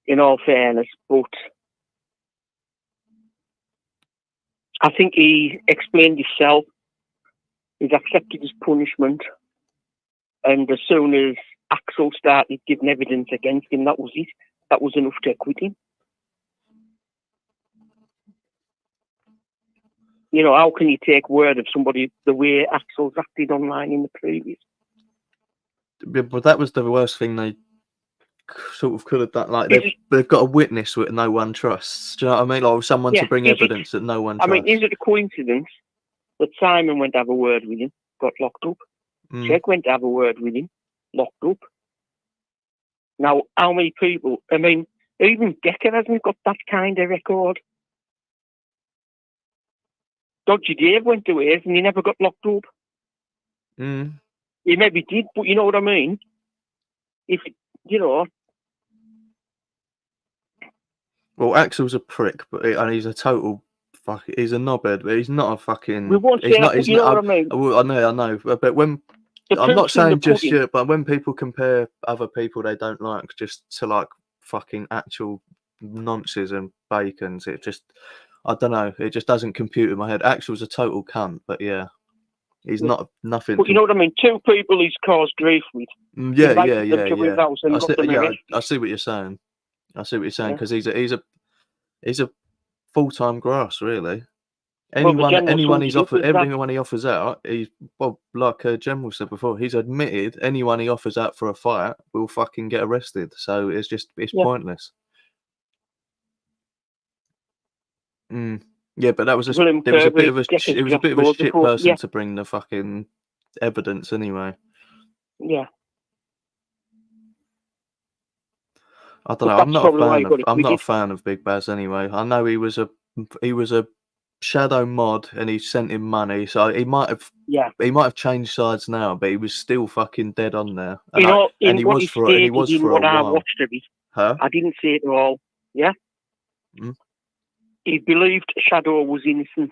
in all fairness, but I think he explained himself. He's accepted his punishment, and as soon as Axel started giving evidence against him, that was it. That was enough to acquit him. You know, how can you take word of somebody the way Axel's acted online in the previous? But that was the worst thing they sort of could have done. Like they've got a witness that no one trusts. Do you know what I mean? Like someone to bring evidence that no one trusts. I mean, is it a coincidence that Simon went to have a word with him, got locked up? Jack went to have a word with him, locked up. Now, how many people? I mean, even Decker hasn't got that kind of record. Dodgy Dave went to his and he never got locked up. He maybe did, but you know what I mean? If, you know. Well, Axel's a prick, and he's a total fuck. He's a knobhead, but he's not a fucking. We won't say that, you know what I mean? I know. But when I'm not saying just yet, but when people compare other people they don't like just to like fucking actual nonsense and bacons, it just, I don't know. It just doesn't compute in my head. Axel's a total cunt, but yeah, he's not nothing. But you know what I mean? Two people he's caused grief with. Yeah. I see what you're saying. Because he's a full-time grass, really. Anyone he offers out, like General said before, he's admitted anyone he offers out for a fight will fucking get arrested. So it's pointless. Yeah, but that was it was a bit of a shit person to bring the fucking evidence anyway. Yeah. I don't know. I'm not a fan of Big Baz anyway. I know he was a shadow mod and he sent him money, so he might have changed sides now, but he was still fucking dead on there. And he was for a while. I watched of it. Huh? I didn't say it all. Yeah. He believed Shadow was innocent.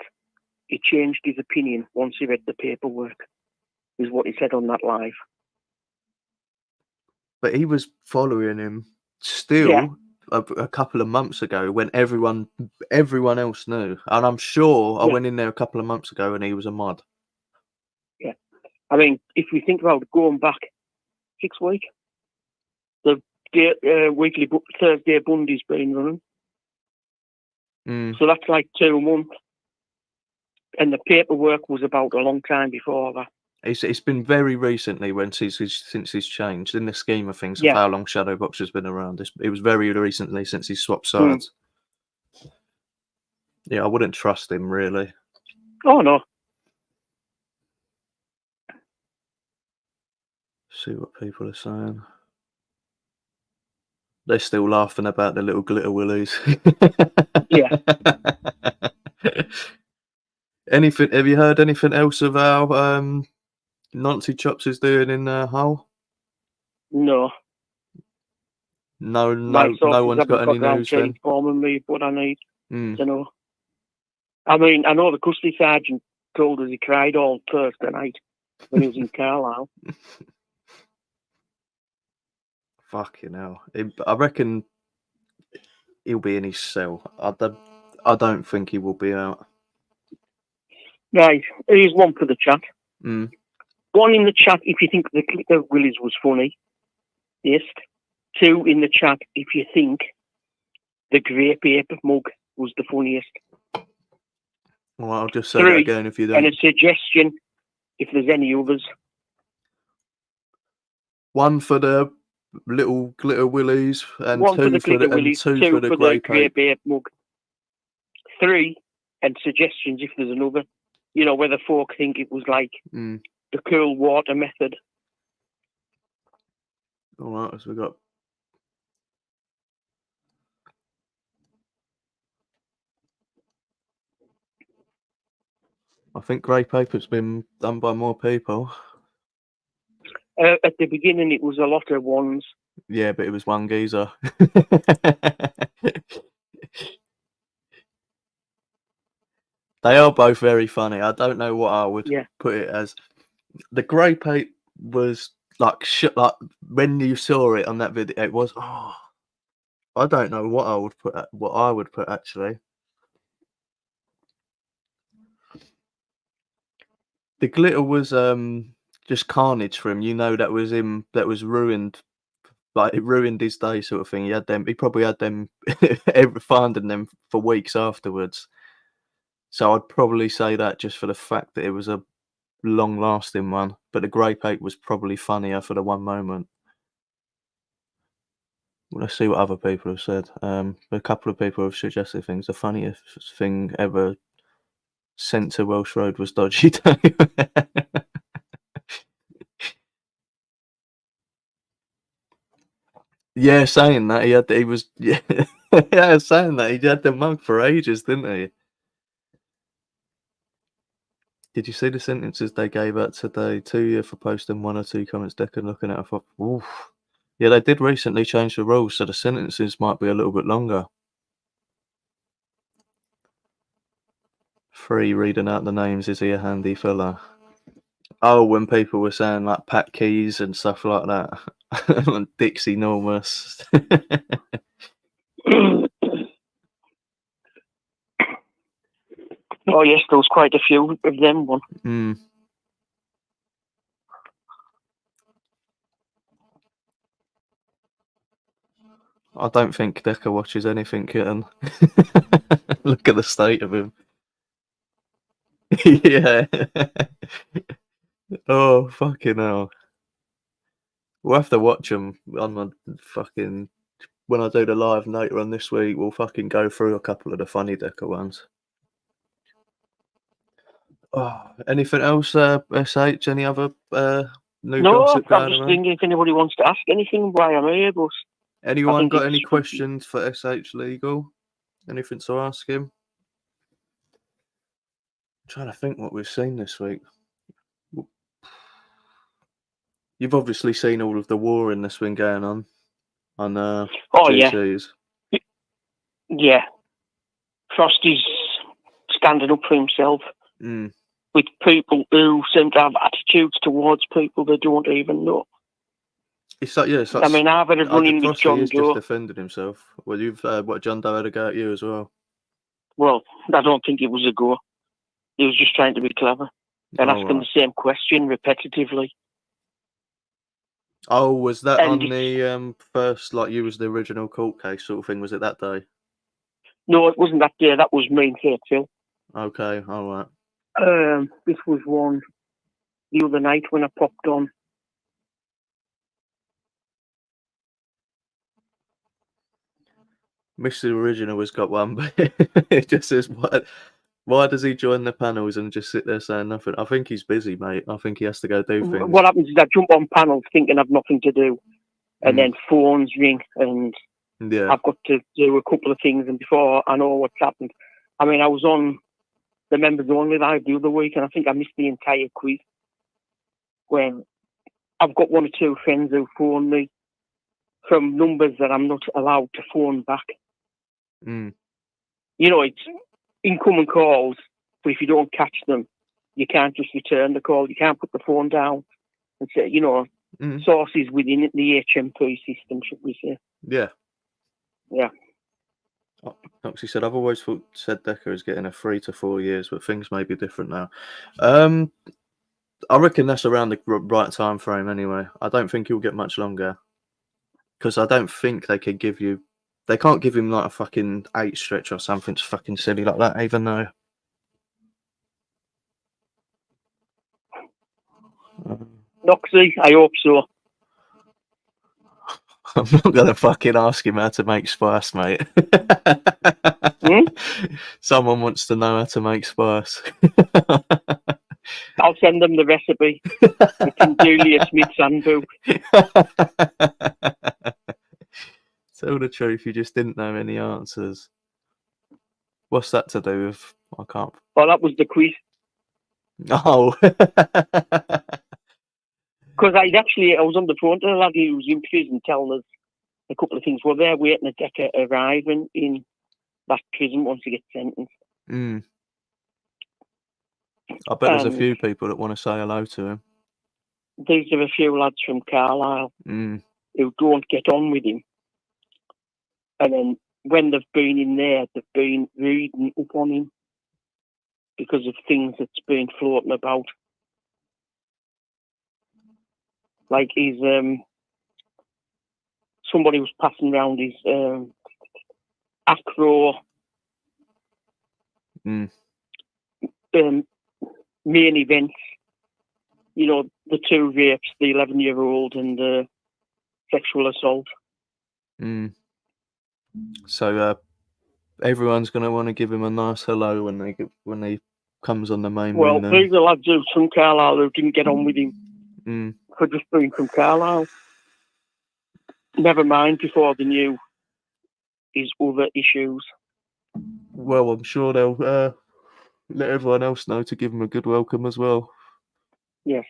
He changed his opinion once he read the paperwork, is what he said on that live. But he was following him still a couple of months ago when everyone else knew. And I'm sure I went in there a couple of months ago and he was a mod. Yeah. I mean, if we think about going back 6 weeks, the weekly Thursday Bundy's been running. So that's like 2 months. And the paperwork was about a long time before that. It's been very recently since he's changed in the scheme of things of how long Shadowbox has been around. It was very recently since he's swapped sides. Yeah, I wouldn't trust him really. Oh no. See what people are saying. They're still laughing about the little glitter willies. Yeah. Have you heard anything else of how Nancy Chops is doing in Hull? No. No one's got any news then? Informing me what I need to know. I mean, I know the custody sergeant told us he cried all Thursday night when he was in Carlisle. Fucking hell. I reckon he'll be in his cell. I don't think he will be out. Right, here's one for the chat. One in the chat if you think the Glitter Willies was funny. Yes. 2 in the chat if you think the grey paper mug was the funniest. Well, I'll just say that again if you don't. And a suggestion if there's any others. 1 for the little glitter willies and 1 2 for the grey paper mug. 3 and suggestions if there's another. You know, whether folk think it was like the cool water method. All right, so we got. I think grey paper's been done by more people. At the beginning, it was a lot of ones. Yeah, but it was one geezer. They are both very funny. I don't know what I would put it as. The grey paper was like like when you saw it on that video, it was. Oh, I don't know what I would put. What I would put actually. The glitter was just carnage for him. You know, that was him. That was ruined. Like it ruined his day, sort of thing. He had them. He probably had them finding them for weeks afterwards. So I'd probably say that just for the fact that it was a long-lasting one. But the grey paper was probably funnier for the one moment. Well, let's see what other people have said. A couple of people have suggested things. The funniest thing ever sent to Welsh Road was Dodgy Day. Yeah, saying that he was yeah, yeah, saying that he had the mug for ages, didn't he? Did you see the sentences they gave out today? 2 year for posting 1 or 2 comments. Deck and looking at it, I thought, oof. Yeah, they did recently change the rules, so the sentences might be a little bit longer. 3, reading out the names. Is he a handy fella? Oh, when people were saying like Pat Keys and stuff like that. Dixie Normus. Oh yes, there was quite a few of them. One. Mm. I don't think Decker watches anything, kitten. Look at the state of him. Yeah. Oh, fucking hell. We'll have to watch them on the fucking. When I do the live later on this week, we'll fucking go through a couple of the funny Decker ones. Oh, anything else, SH? Any other new gossip going I'm just around? thinking if anybody wants to ask anything why I'm here, but anyone got any questions for SH Legal? Anything to ask him? I'm trying to think what we've seen this week. You've obviously seen all of the warring that's been going on GCs. Yeah. Frosty's standing up for himself with people who seem to have attitudes towards people they don't even know. It's like, yeah, it's like, I mean, I've had a run-in with John Doe. Just defended himself. Well, you've what John Doe had a go at you as well. Well, I don't think it was a go. He was just trying to be clever and asking the same question repetitively. Oh, was that on the first, like you was the original court case sort of thing? Was it that day? No, it wasn't that day. That was me and Kate Phil. Okay, all right. This was one the other night when I popped on. Mr. Original has got one, but it just says, why does he join the panels and just sit there saying nothing? I think he's busy, mate. I think he has to go do things. What happens is I jump on panels thinking I've nothing to do, and then phones ring, and I've got to do a couple of things, and before I know what's happened. I mean, I was on the Members Only Live the other week, and I think I missed the entire quiz when I've got 1 or 2 friends who phone me from numbers that I'm not allowed to phone back. You know, it's incoming calls, but if you don't catch them, you can't just return the call. You can't put the phone down and say, you know, sources within the HMP system, should we say. Yeah. Yeah. Oxy said, I've always thought said Decker is getting a 3 to 4 years, but things may be different now. I reckon that's around the right time frame anyway. I don't think he'll get much longer. Because I don't think they could give you... They can't give him like a fucking 8 stretch or something fucking silly like that, even though... Noxy, I hope so. I'm not going to fucking ask him how to make spice, mate. Someone wants to know how to make spice. I'll send them the recipe. It's in Julia Smith's handbook. Tell the truth, you just didn't know any answers. What's that to do with? I can't. Oh, that was the quiz. Oh. Because I was on the phone to the lad who was in prison telling us a couple of things. Well, they're waiting a Decker arriving in that prison once he gets sentenced. Mm. I bet there's a few people that want to say hello to him. These are a few lads from Carlisle who don't get on with him. And then when they've been in there, they've been reading up on him because of things that's been floating about. Like he's somebody was passing around his acro main events. You know, the 2 rapes, the 11-year-old and the sexual assault. So everyone's going to want to give him a nice hello when he comes on the main. Well, these are lads from Carlisle who didn't get on with him for just being from Carlisle. Never mind before they knew his other issues. Well, I'm sure they'll let everyone else know to give him a good welcome as well. Yes.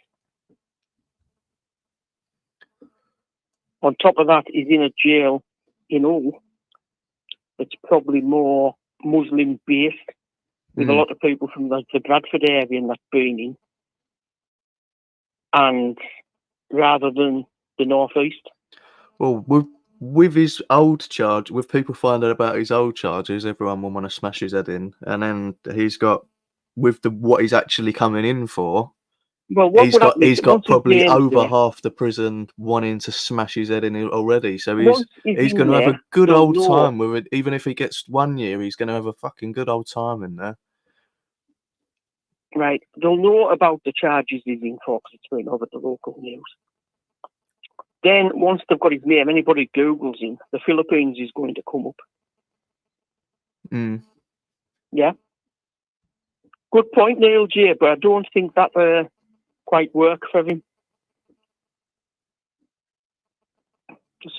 On top of that, he's in a jail in Hull. It's probably more Muslim-based, with a lot of people from like the Bradford area and that being in, and rather than the northeast. Well, with his old charge, with people finding out about his old charges, everyone will want to smash his head in, and then he's got with what he's actually coming in for. Well, he's got probably over half the prison wanting to smash his head in already. So he's going to have a good old time with it. Even if he gets 1 year, he's going to have a fucking good old time in there. Right. They'll know about the charges he's in for because it's been over the local news. Then, once they've got his name, anybody Googles him, the Philippines is going to come up. Yeah. Good point, Neil J, but I don't think that quite work for him.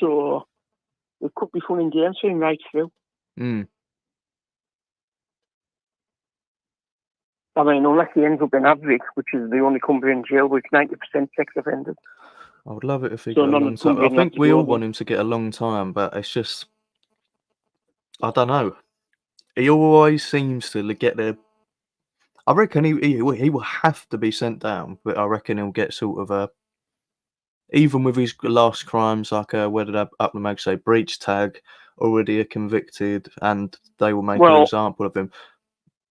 So it could be fun and games for him right through. I mean, unless he ends up in Adric, which is the only country in jail with 90% sex offenders. I would love it if he got a long time. I think we all want him to get a long time, but it's just, I don't know. He always seems to get there. I reckon he will have to be sent down, but I reckon he'll get sort of a, even with his last crimes, like where did up the mag say breach tag, already a convicted, and they will make an example of him.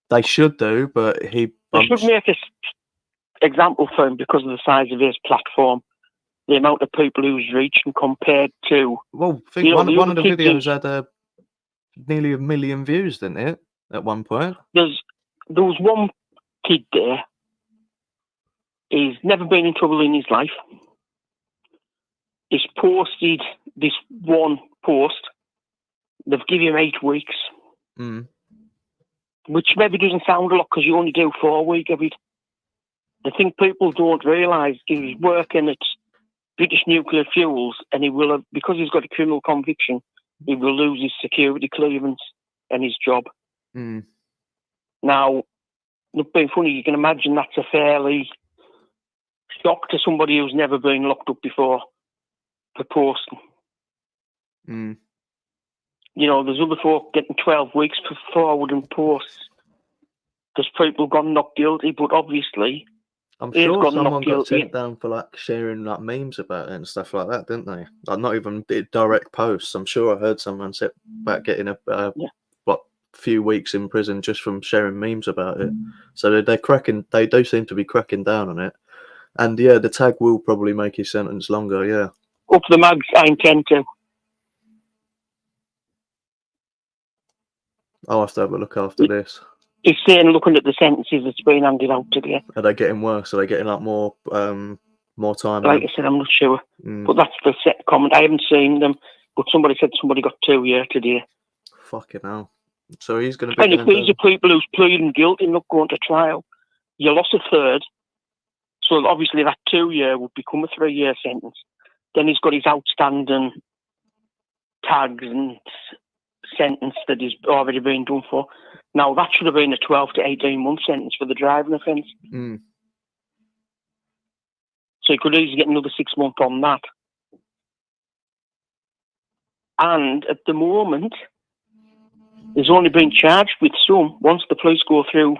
They should do, but they should make an example for him because of the size of his platform, the amount of people who's reaching compared to. Well, I think one of the videos had nearly 1 million views, didn't it? At one point, there was one kid there. He's never been in trouble in his life. He's posted this one post. They've given him 8 weeks. Which maybe doesn't sound a lot because you only do 4 weeks of it. The thing people don't realise, he's working at British Nuclear Fuels, and he will have, because he's got a criminal conviction, he will lose his security clearance and his job. Now, look, being funny, you can imagine that's a fairly shock to somebody who's never been locked up before for posting. You know, there's other folk getting 12 weeks for forwarding posts. There's people gone not guilty, but obviously, I'm sure someone got sent down for like sharing like memes about it and stuff like that, didn't they? Like not even direct posts. I'm sure I heard someone say about getting a few weeks in prison just from sharing memes about it. So they're cracking. They do seem to be cracking down on it. And yeah, the tag will probably make his sentence longer. Yeah. Up the mags, I intend to. I'll have to have a look after this. He's saying, looking at the sentences that's been handed out today. Are they getting worse? Are they getting like more time? Like I said, I'm not sure. But that's the set comment. I haven't seen them, but somebody said somebody got 2 years today. Fucking hell. So he's going to be... And if these are people who's pleading guilty and not going to trial, you lost a third, So obviously that 2 year would become a 3 year sentence. Then he's got his outstanding tags and sentence that he's already been done for. Now that should have been a 12 to 18 month sentence for the driving offence. Mm. So he could easily get another 6 months on that. And at the moment, he's only been charged with some. Once the police go through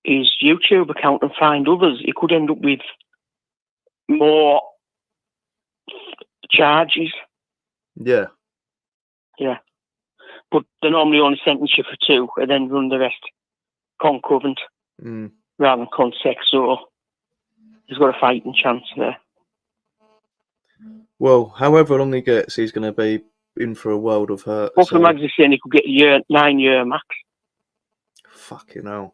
his YouTube account and find others, he could end up with more charges. Yeah. Yeah. But they normally only sentence you for 2 and then run the rest concurrent rather than consec. So he's got a fighting chance there. Well, however long he gets, he's going to be in for a world of hurt. Both the mags are saying he could get 9 year max. Fucking hell.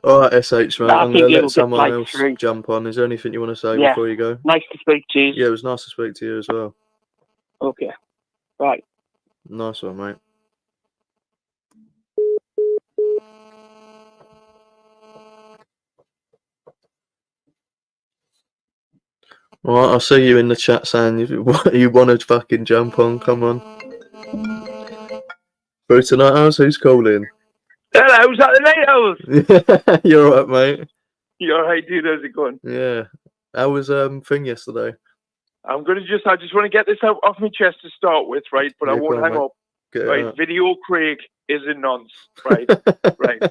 All right, SH, mate. I'm going to let someone else jump on. Is there anything you want to say before you go? Nice to speak to you. Yeah, it was nice to speak to you as well. Okay. Right. Nice one, mate. All right, I see you in the chat saying you want to fucking jump on. Come on. Through tonight, Owlz, who's calling? Hello, is that the night, Owlz? You're all right, mate. You all right, dude? How's it going? Yeah. How was thing yesterday? I just want to get this out off my chest to start with, right? But I won't hang up. Right, Video Craig is a nonce, right? Right.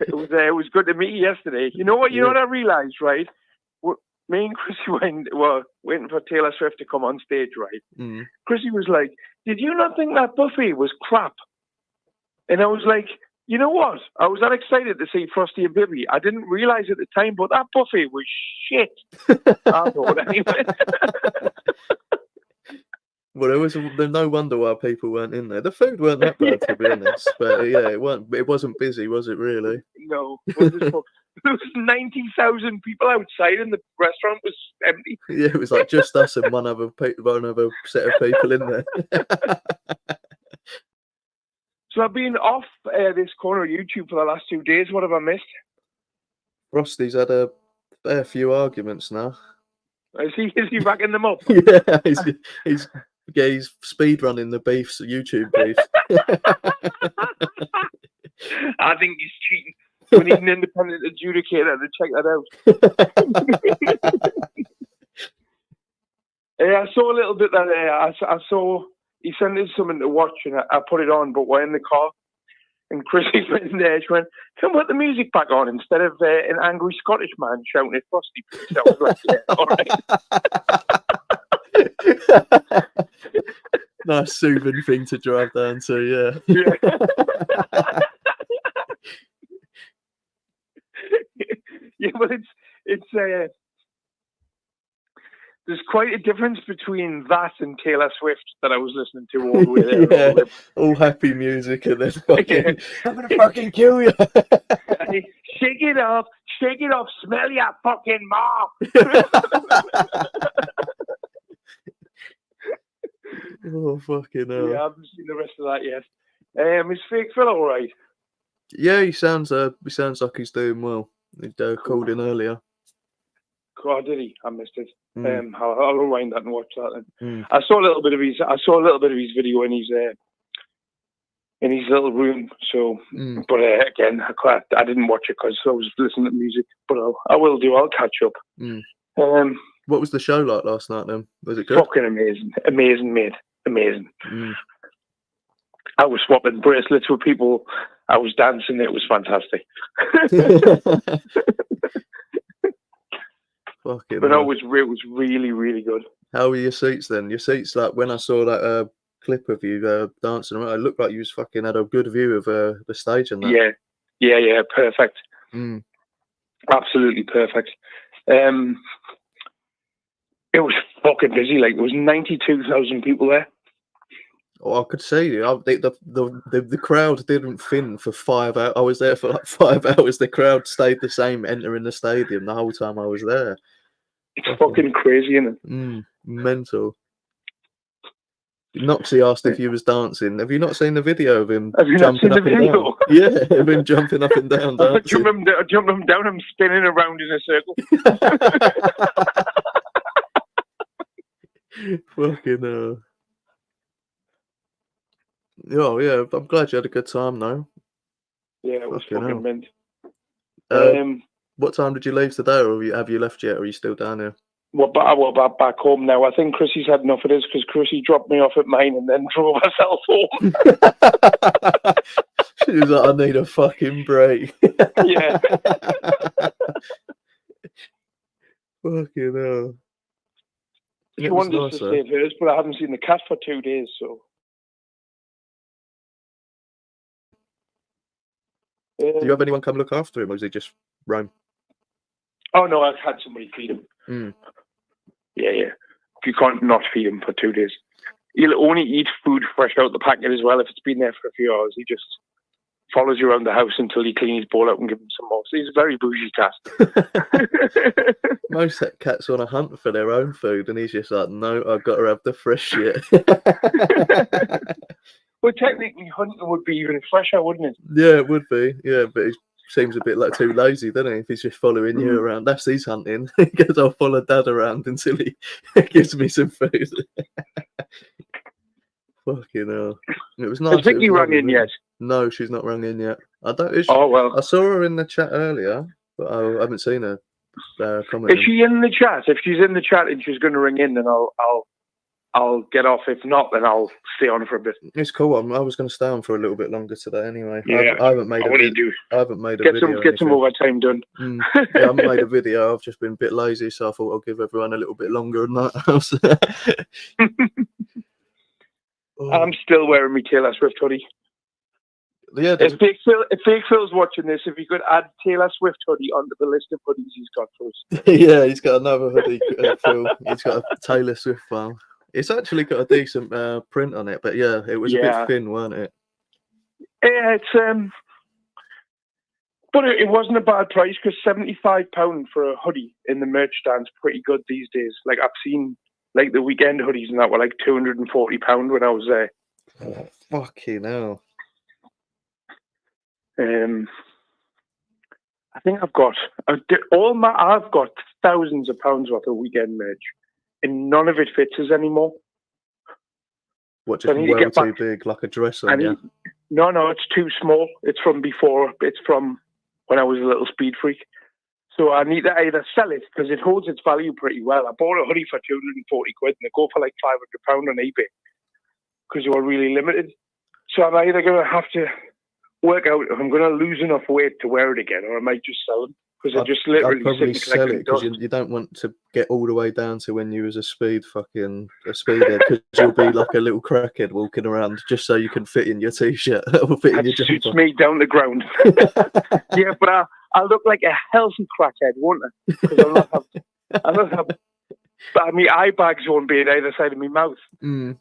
It was good to meet you yesterday. You know what? You know what I realised, right? Me and Chrissy waiting for Taylor Swift to come on stage, right? Mm. Chrissy was like, "Did you not think that Buffy was crap?" And I was like, "You know what? I was that excited to see Frosty and Bibi. I didn't realise at the time, but that Buffy was shit." I thought anyway. Well, there's no wonder why people weren't in there. The food weren't that bad, to be honest. But yeah, it wasn't busy, was it? Really? No. There was 90,000 people outside, and the restaurant was empty. Yeah, it was like just us and one other set of people in there. So I've been off this corner of YouTube for the last 2 days. What have I missed? Frosty's had a fair few arguments now. Is he racking them up? Yeah, he's speed running the beefs, YouTube beef. I think he's cheating. We need an independent adjudicator to check that out. I saw a little bit that I saw he sent us something to watch, and I put it on, but we're in the car. And Chrissy's went there. She went, "Can we put the music back on instead of an angry Scottish man shouting at Frosty?" So I was like, "Yeah, all right." Nice soothing thing to drive down to, yeah. Yeah, but it's there's quite a difference between that and Taylor Swift that I was listening to all the way there. Yeah, all happy music, and then fucking, I'm gonna fucking kill you. Shake it off, smell your fucking mouth. Oh, fucking hell. Yeah, I haven't seen the rest of that yet. Is Fake Phil all right? Yeah, he sounds like he's doing well. He called in earlier. Oh, did he? I missed it. I'll rewind that and watch that then. Mm. I saw a little bit of his video in his little room. So, but again, I didn't watch it because I was listening to music. But I will do. I'll catch up. Mm. What was the show like last night then? Was it good? Fucking amazing, mate. Amazing. Mm. I was swapping bracelets with people. I was dancing. It was fantastic. Fucking but no, it was really, really good. How were your seats then? Your seats, like when I saw that clip of you dancing around, it looked like you had a good view of the stage and that. Yeah, perfect. Absolutely perfect. It was fucking busy. Like there was 92,000 people there. Oh, I could see the crowd didn't thin for 5 hours. I was there for like 5 hours. The crowd stayed the same entering the stadium the whole time I was there. It's fucking crazy, isn't it? Mental. Noxie asked if you was dancing. Have you not seen the video of him Have you not jumping seen up the and video? down? Yeah, of him jumping up and down dancing. Jump him down and spinning around in a circle. Fucking hell. Oh, yeah, I'm glad you had a good time, though. Yeah, it was Fucking fucking hell. mint. What time did you leave today, or have you left yet, or are you still down here? We're back home now. I think Chrissy's had enough of this because Chrissy dropped me off at mine and then drove herself home. She was like, I need a fucking break. Yeah. Fucking hell. She wanted us to stay at hers, but I haven't seen the cat for 2 days, so. Do you have anyone come look after him, or is he just roam? Oh, no, I've had somebody feed him. Mm. Yeah. You can't not feed him for 2 days. He'll only eat food fresh out the packet as well if it's been there for a few hours. He just follows you around the house until you clean his bowl out and give him some more. So he's a very bougie cat. Most cats on a hunt for their own food, and he's just like, no, I've got to have the fresh shit. Well, technically, hunting would be even fresher, wouldn't it? Yeah, it would be. Yeah, but he seems a bit like too lazy, doesn't he? If he's just following you around, that's his hunting. He goes, I'll follow Dad around until he gives me some food. Fucking hell. It was nice. Has Vicky rung in yet? No, she's not rung in yet. I don't. Oh, well. I saw her in the chat earlier, but I haven't seen her comment. Is she in the chat? If she's in the chat and she's going to ring in, then I'll get off. If not, then I'll stay on for a bit. It's cool. I was going to stay on for a little bit longer today anyway. Yeah. I haven't made a video. I haven't made a video. Get some overtime done. Yeah, I haven't made a video. I've just been a bit lazy, so I thought I'll give everyone a little bit longer than that. I'm still wearing my Taylor Swift hoodie. Yeah, if Big Phil's watching this, if he could add Taylor Swift hoodie onto the list of hoodies he's got for us. Yeah, he's got another hoodie, Phil. He's got a Taylor Swift one. It's actually got a decent print on it, but yeah, it was a bit thin, weren't it? Yeah, it's but it wasn't a bad price because £75 for a hoodie in the merch stand's pretty good these days. Like I've seen, like the weekend hoodies and that were like £240 when I was there. Oh, fucking hell. I think I've got thousands of pounds worth of weekend merch, and none of it fits us anymore. What, just well too big, like a dress on you? No, it's too small. It's from before. It's from when I was a little speed freak. So I need to either sell it because it holds its value pretty well. I bought a hoodie for 240 quid and they go for like £500 on eBay because they were really limited. So I'm either going to have to work out if I'm going to lose enough weight to wear it again, or I might just sell them because I just literally I'd probably sell it because you don't want to get all the way down to when you was a speedhead because you'll be like a little crackhead walking around just so you can fit in your t-shirt or fit in your jumper. Suits me down the ground. Yeah, but I'll look like a healthy crackhead, won't I? Because I'll not have. I mean, eye bags won't be at either side of my mouth. Mm.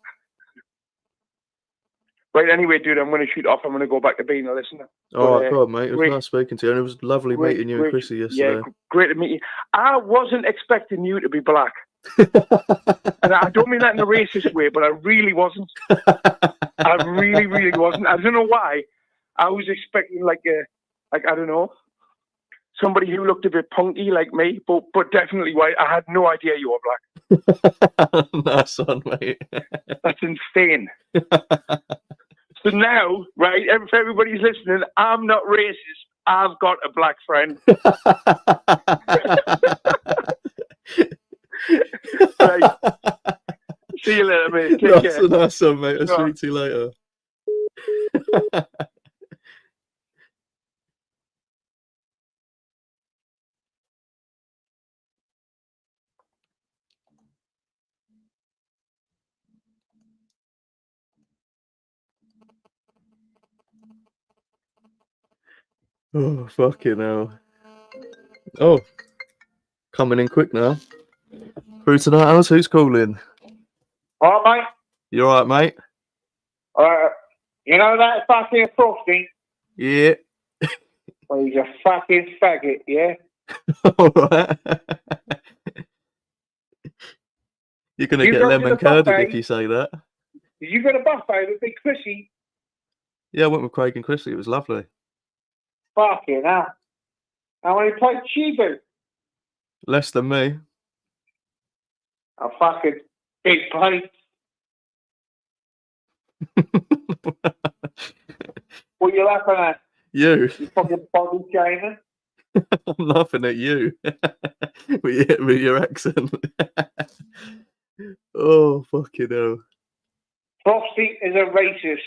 Right, anyway, dude, I'm going to shoot off. I'm going to go back to being a listener. Oh, God, mate. It was nice speaking to you. And it was lovely meeting you and Chrissy yesterday. Yeah, great to meet you. I wasn't expecting you to be black. And I don't mean that in a racist way, but I really wasn't. I really, really wasn't. I don't know why. I was expecting like I don't know, somebody who looked a bit punky like me, but definitely white. I had no idea you were black. Nice one, mate. That's insane. So now, right, if everybody's listening, I'm not racist. I've got a black friend. Right. See you later, mate. Take care. Nice one, mate. I'll speak to you later. Oh, fucking hell. Oh, coming in quick now. Through tonight, Owlz, who's calling? All right, mate. You alright, mate? You know that fucking Frosty? Yeah. Well, he's a fucking faggot, yeah? Alright. You're going to get lemon curded if you say that. Did you go to Bath with Big Chrissy? Yeah, I went with Craig and Chrissy. It was lovely. Fucking hell. How many pints she do? Less than me. A fucking big pint. What are you laughing at? You. You fucking bottle China. I'm laughing at you. with your accent. Oh, fucking hell. Frosty is a racist.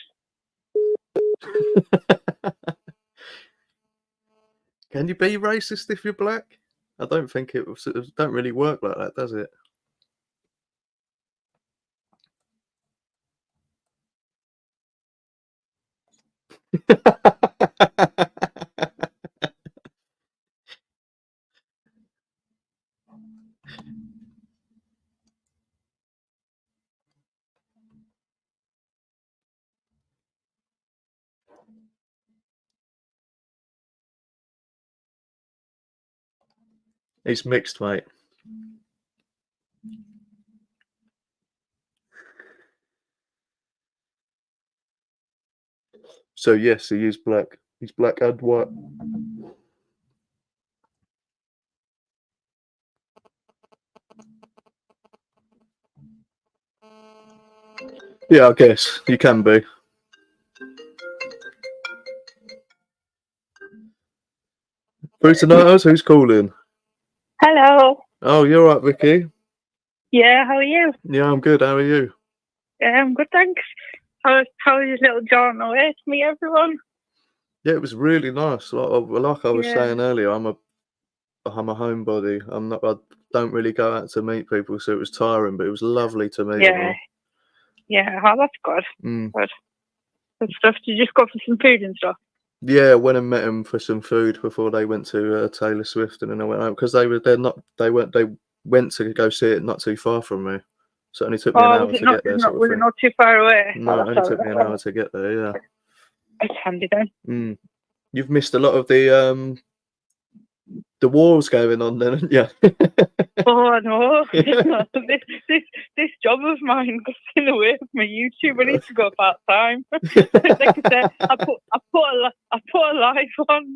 Can you be racist if you're black? I don't think it don't really work like that, does it? It's mixed, mate. So yes, he is black. He's black and white. Yeah, I guess you can be. Bruce Donatos, who's calling? Hello. Oh, you're right, Vicky. Yeah, how are you? Yeah, I'm good. How are you? Yeah, I'm good, thanks. How was your little jaunt away to meet everyone? Yeah, it was really nice. Like I was Yeah. saying earlier, I'm a homebody. I don't really go out to meet people, so it was tiring, but it was lovely to meet them all. Yeah, oh, that's good. Good stuff. Did you just go for some food and stuff? Yeah, went and met them for some food before they went to Taylor Swift, and then I went home because they went to go see it not too far from me, so it only took me an hour to get there. Was it not too far away? No, it only took me an hour to get there. Yeah, it's handy then. You've missed a lot of the wars going on then, haven't you? Oh no, this job of mine got in the way of my YouTube. I need to go part time. Like I said, I put a live on.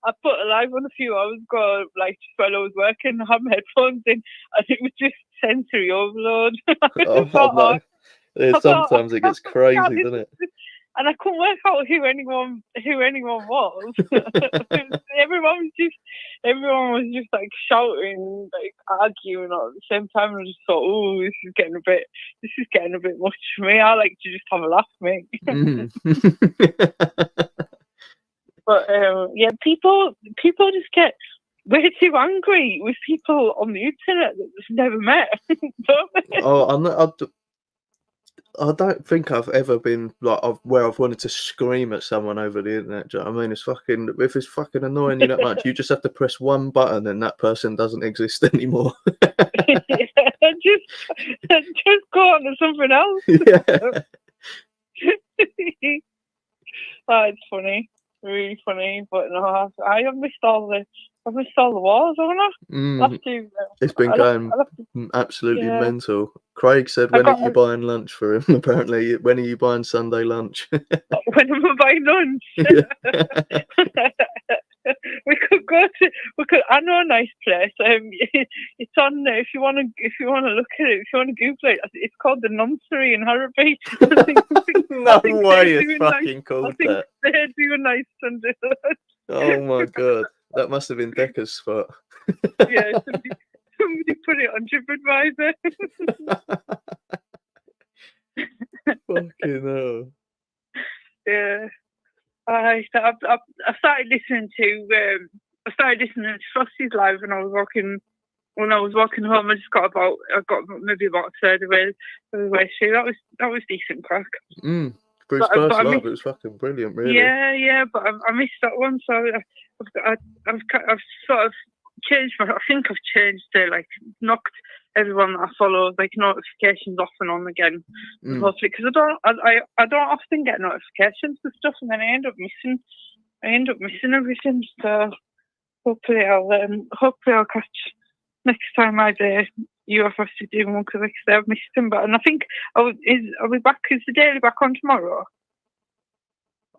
I put a live on a few hours ago, like just while I was working. I had my headphones in, and it was just sensory overload. Sometimes it gets crazy, doesn't it? And I couldn't work out who anyone was. Everyone was just like shouting, like arguing all at the same time. And I just thought, oh, this is getting a bit much for me. I like to just have a laugh, mate. But yeah, people just get way too angry with people on the internet that they've never met. Don't they? I don't think I've ever been where I've wanted to scream at someone over the internet. Do you know what I mean? If it's fucking annoying you that much, you just have to press one button and that person doesn't exist anymore. just go on to something else. Yeah. Oh, it's funny, really funny. But no, I have missed all the wars, haven't I? It's been going absolutely mental. Craig said, when are you buying lunch for him? Apparently, when are you buying Sunday lunch? When am I buying lunch? I know a nice place. It's on if you want to look at it, if you want to Google it, it's called the Nunsery in Harrowby. No way, it's fucking called that. They're doing nice Sunday lunch. Oh my god, that must have been Decca's spot. Yeah, somebody put it on TripAdvisor. Fucking hell. Yeah. I started listening to Frosty's live when I was walking home. I got maybe about a third of the way through. That was decent crack. For his first live, it was fucking brilliant, really. Yeah, but I missed that one, so I've sort of changed I think I've changed knocked everyone that I follow notifications off and on again, mostly because I don't often get notifications for stuff, and then I end up missing everything. So hopefully I'll catch next time I you have to do one because like I said, I've missed him. But and I think are we back? Is the daily back on tomorrow?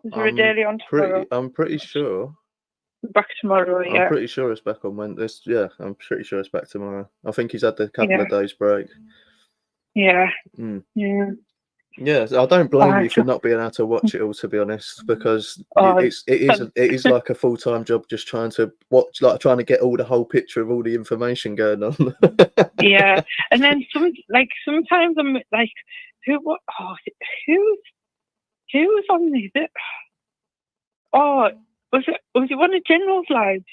Is there a daily on tomorrow? I'm pretty sure. Back tomorrow, yeah. I'm pretty sure it's back on Wednesday. Yeah, I'm pretty sure it's back tomorrow. I think he's had a couple of days break. Yeah. Yeah. Yeah, I don't blame you for not being able to watch it all, to be honest, because it is like a full-time job just trying to watch, like trying to get all the whole picture of all the information going on. Yeah, and then sometimes I'm like, who's on this? Oh, was it one of General's lives?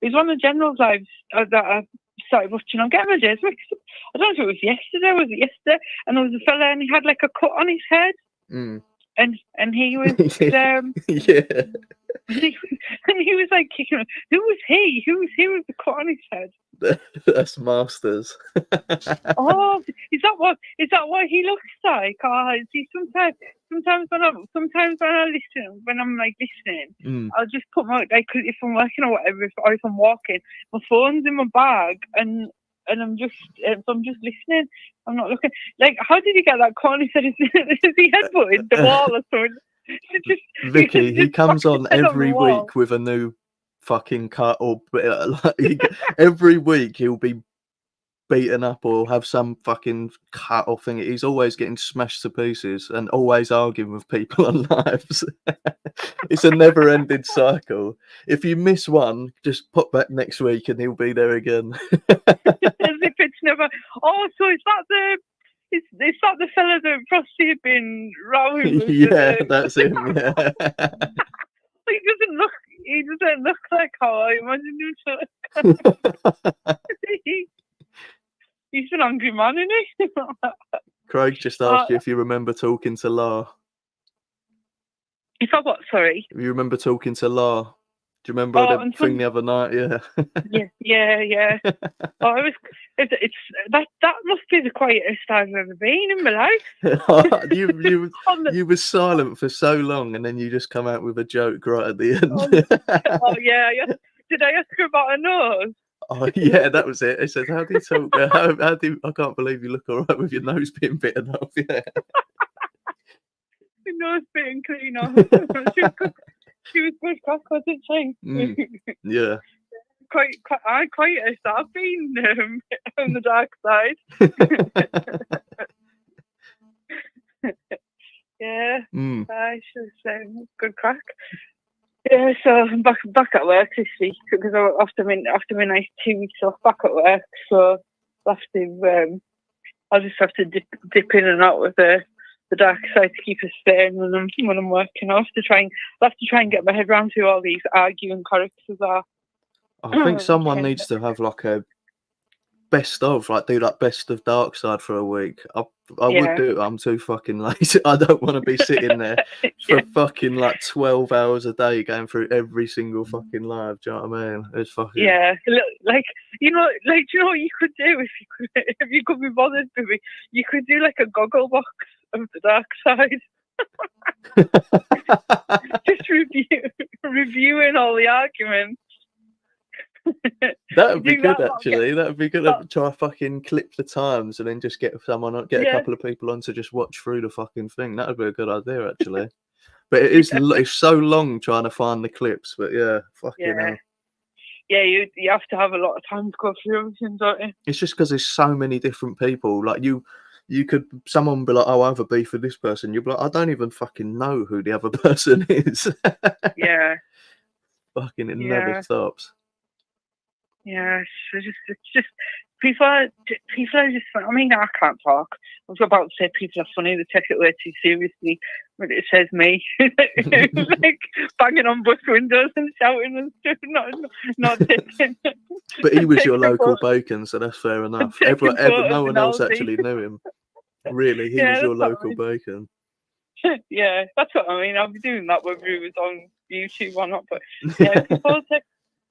It was one of General's lives that I started watching. I'm getting my days mixed up. I don't know if it was yesterday? And there was a fella and he had like a cut on his head. And he was yeah. And he was like kicking. Who was he? Who was he with the cut on his head? That's Masters. Oh, is that what he looks like? Oh, see, sometimes when I listen, when I'm like listening, I'll just put my like if I'm working or whatever, or if I'm walking, my phone's in my bag and I'm just listening. I'm not looking. Like, how did he get that cut on his head? Is he headbutted the wall or something? Vicky, he comes on every week with a new fucking cut, or every week he'll be beaten up or have some fucking cut or thing. He's always getting smashed to pieces and always arguing with people on lives. It's a never-ending cycle. If you miss one, just pop back next week and he'll be there again. As if it's never. Oh, so is that the fella that Frosty had been rowing with? Yeah, that's him. Yeah. He doesn't look like how I imagine him to look. He's an angry man, isn't he? Craig just asked you if you remember talking to La. If I what? Sorry. You remember talking to La? Do you remember the thing the other night? Yeah. Yeah. Oh, that must be the quietest I've ever been in my life. you were silent for so long, and then you just come out with a joke right at the end. Oh yeah. Did I ask her about her nose? Oh yeah, that was it. It said, "How do you talk? I can't believe you look all right with your nose being bitten off." Yeah. Your nose being clean off. She was good crack, wasn't she? Yeah. Quite quietest I've been on the dark side. Yeah. I should say good crack. Yeah, so I'm back at work this week because after my nice 2 weeks off back at work, so I'll just have to dip in and out with the dark side to keep us sane when I'm working. I'll have to try and get my head around who all these arguing characters are. I think someone needs to have like a best of, like do that best of dark side for a week. I would do it. I'm too fucking lazy. I don't want to be sitting there for fucking like 12 hours a day going through every single fucking live. Do you know what I mean? It's fucking like you know what you could do if you could be bothered with me. You could do like a goggle box of the dark side. Just reviewing all the arguments. That would be good, actually. That would be good. Try fucking clip the times and then just get a couple of people on to just watch through the fucking thing. That would be a good idea, actually. But it's so long trying to find the clips. But yeah, fucking hell. Yeah, you have to have a lot of time to go through everything, don't you? It's just because there's so many different people. Like someone be like, "Oh, I have a beef with this person." You'll be like, "I don't even fucking know who the other person is." Yeah. Fucking it never stops. Yeah, it's just people are just funny. I mean, I can't talk. I was about to say people are funny. They take it way too seriously, but it says me, like banging on bus windows and shouting and stuff. Not taking. But he was your local bacon, so that's fair enough. No one else actually knew him. Really, he was your local bacon. Yeah, that's what I mean. I'll be doing that whether it was on YouTube or not. But yeah,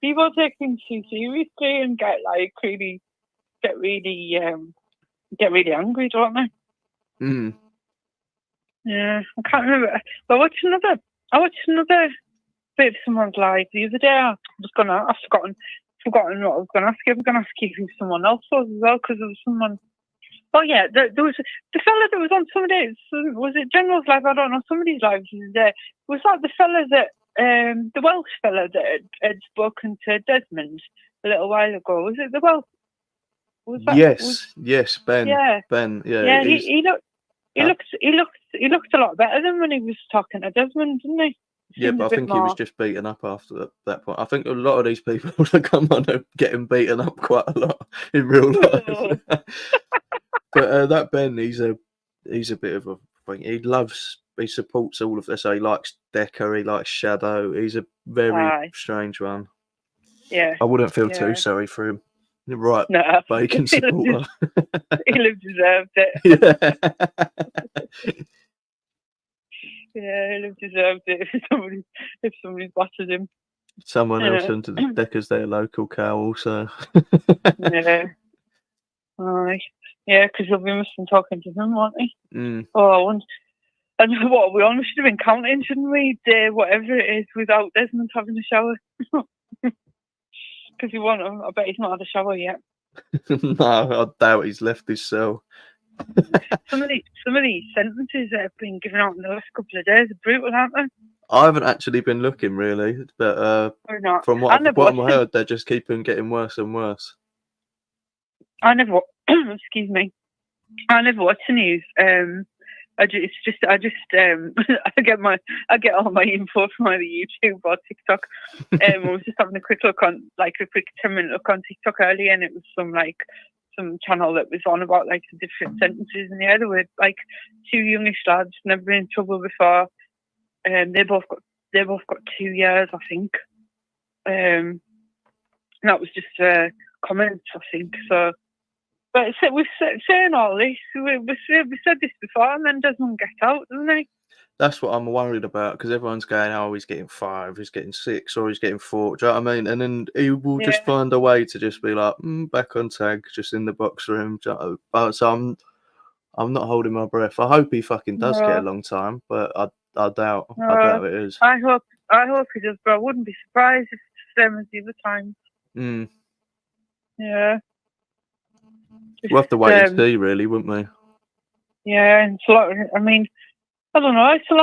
people take things too seriously and get really angry, don't they? Yeah, I can't remember. But I watched another bit of someone's live the other day. I've forgotten forgotten what I was going to ask you. I was going to ask you who someone else was as well, because there was someone. Oh yeah, there was the fella that was on somebody's. Was it General's live? I don't know. Somebody's live today. Was that the fella that the Welsh fella that had spoken to Desmond a little while ago? Was it the Welsh? Was that, yes, Ben. Yeah, Ben. Yeah, yeah. He looked a lot better than when he was talking to Desmond, didn't he? Yeah, but I think he was just beaten up after that point. I think a lot of these people that come on are getting beaten up quite a lot in real life. But that Ben, he's a bit of a thing. He supports all of this. So he likes Decker, he likes Shadow. He's a very strange one. Yeah. I wouldn't feel too sorry for him. Right, no. Bacon supporter. He'll have deserved it. Yeah. Yeah, he'll have deserved it if somebody's battered him. Someone else under the Decker's their local cow also. Yeah. Aye. Yeah, because they'll be missing talking to them, won't they? Mm. Oh, I wonder. And what, we almost should have been counting, shouldn't we? Day, whatever it is, without Desmond having a shower. Because you want him. I bet he's not had a shower yet. No, I doubt he's left his cell. Some of these sentences that have been given out in the last couple of days are brutal, aren't they? I haven't actually been looking really, but from what I've heard, they just keep on getting worse and worse. I never excuse me. I never watch the news. I get all my info from either YouTube or TikTok. I was just having a quick look on, like a quick 10-minute look on TikTok earlier, and it was some channel that was on about like the different sentences, and yeah, there were like two youngish lads, never been in trouble before. They both got 2 years, I think. And that was just comments, I think. So, but we're saying all this. We said this before, and then Desmond gets out, doesn't he? That's what I'm worried about, because everyone's going, oh, he's getting 5, he's getting 6, or he's getting 4. Do you know what I mean? And then he will just find a way to just be like, back on tag, just in the box room. So I'm not holding my breath. I hope he fucking does get a long time, but I doubt it is. I hope he does, but I wouldn't be surprised if it's the same as the other times. Mm. Yeah. We'll have to wait and see, really, wouldn't we? Yeah, and it's a lot. I mean, I don't know. It's a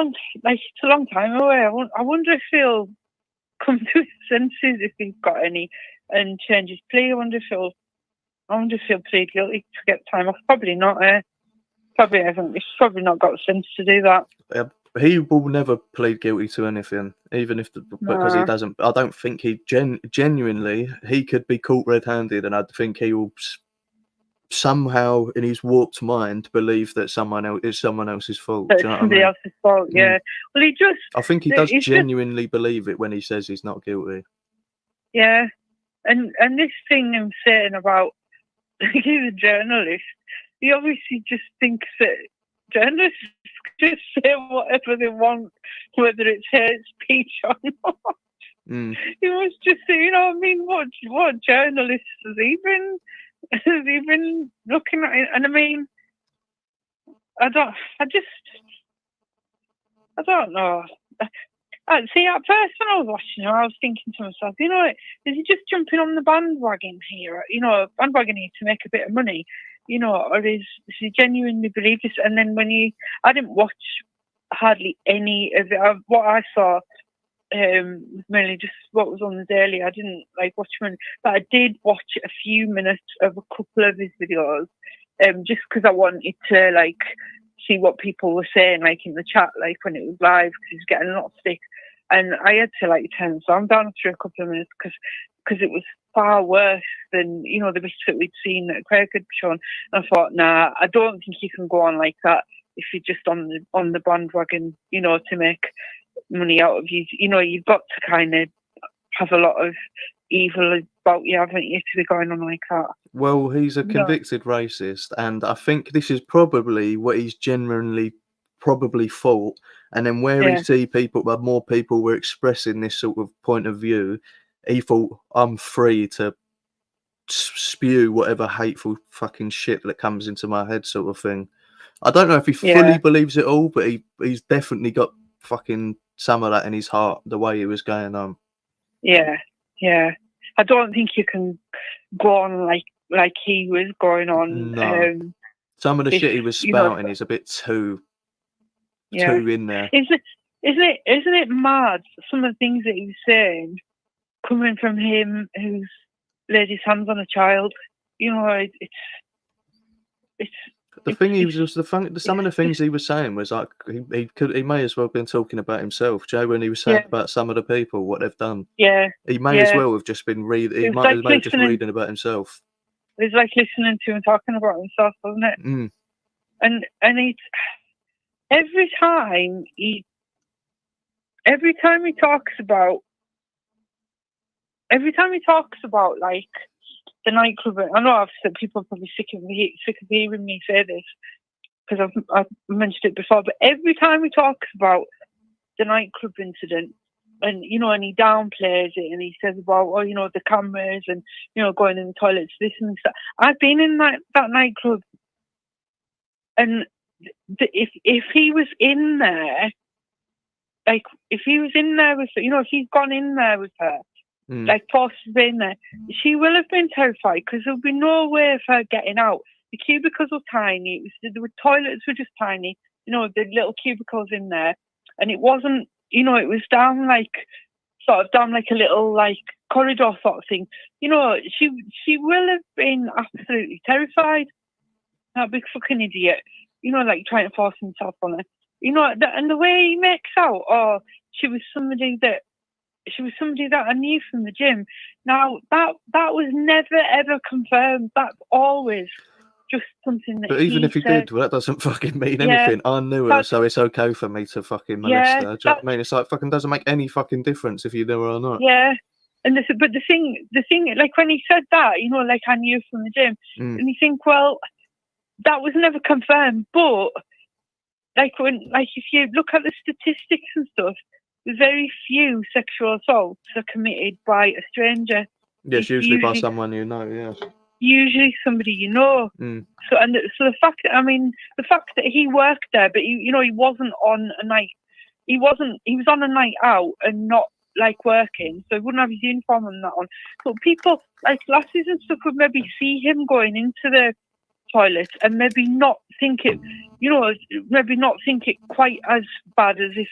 long time away. I wonder if he'll come to his senses, if he's got any, and change his plea. I wonder if he'll plead guilty to get time off. Probably not. Probably hasn't. He's probably not got the sense to do that. He will never plead guilty to anything, even if because he doesn't. I don't think he genuinely. He could be caught red-handed, and I think he will somehow, in his warped mind, believe that someone else's fault. That somebody else's fault. Yeah. Well, he just. I think he does genuinely believe it when he says he's not guilty. Yeah, and this thing I'm saying about he's a journalist. He obviously just thinks that journalists just say whatever they want, whether it's hate speech or not. He was just, you know, I mean, what journalist has he been looking at it? And I mean, I don't know. See, at first when I was watching it, I was thinking to myself, you know, is he just jumping on the bandwagon here? You know, bandwagon here to make a bit of money, you know, or does he genuinely believe this? And then I didn't watch hardly any of it. What I saw was mainly just what was on the daily. I didn't watch many, but I did watch a few minutes of a couple of his videos, just because I wanted to see what people were saying, in the chat, when it was live, because he was getting a lot of stick. And I had to turn the sound down after a couple of minutes because it was far worse than, you know, the bits that we'd seen that Craig had shown. And I thought, nah, I don't think you can go on like that if you're just on the bandwagon, you know, to make money out of you. You know, you've got to kind of have a lot of evil about you, haven't you, to be going on like that. Well, he's a convicted racist, and I think this is probably what he's genuinely probably thought. And then where he see people, but more people were expressing this sort of point of view, he thought, I'm free to spew whatever hateful fucking shit that comes into my head, sort of thing. I don't know if he fully believes it all, but he's definitely got fucking some of that in his heart, the way he was going on. Yeah. I don't think you can go on like he was going on. No. Some of the shit he was spouting is a bit too in there. Isn't it mad? Some of the things that he was saying coming from him who's laid his hands on a child. You know, it's. The thing he was just some of the things he was saying was like he may as well have been talking about himself, Joe, when he was saying about some of the people what they've done. Yeah. He may as well have just been reading. He might have been just reading about himself. It's like listening to him talking about himself, wasn't it? Mm. And it's every time he talks about like the nightclub. I know I've said people are probably sick of hearing me say this because I've mentioned it before, but every time he talks about the nightclub incident, and and he downplays it, and he says about the cameras and going in the toilets, this and that. I've been in that nightclub, and if he was in there, like if he was in there with if he's gone in there with her. Like Force has been there, she will have been terrified because there would be no way of her getting out. The cubicles were tiny. The toilets were just tiny. The little cubicles in there, and it wasn't. It was down like a little like corridor sort of thing. She will have been absolutely terrified. That big fucking idiot. Like trying to force himself on her. And the way he makes out, she was somebody that I knew from the gym. Now that was never ever confirmed. That's always just something that. But even if he said. did, well, that doesn't fucking mean anything. I knew her, so it's okay for me to fucking molest her. Do you know what I mean? It's like fucking doesn't make any fucking difference if you knew her or not. Yeah, and but the thing, like when he said that, like I knew from the gym, and you think, well, that was never confirmed. But like if you look at the statistics and stuff. Very few sexual assaults are committed by a stranger. Yes, usually by someone you know. Yeah. Usually somebody you know. So the fact that he worked there, but he wasn't on a night. He was on a night out and not like working, so he wouldn't have his uniform on that one. So people like lasses and stuff would maybe see him going into the toilet and maybe not think it, quite as bad as if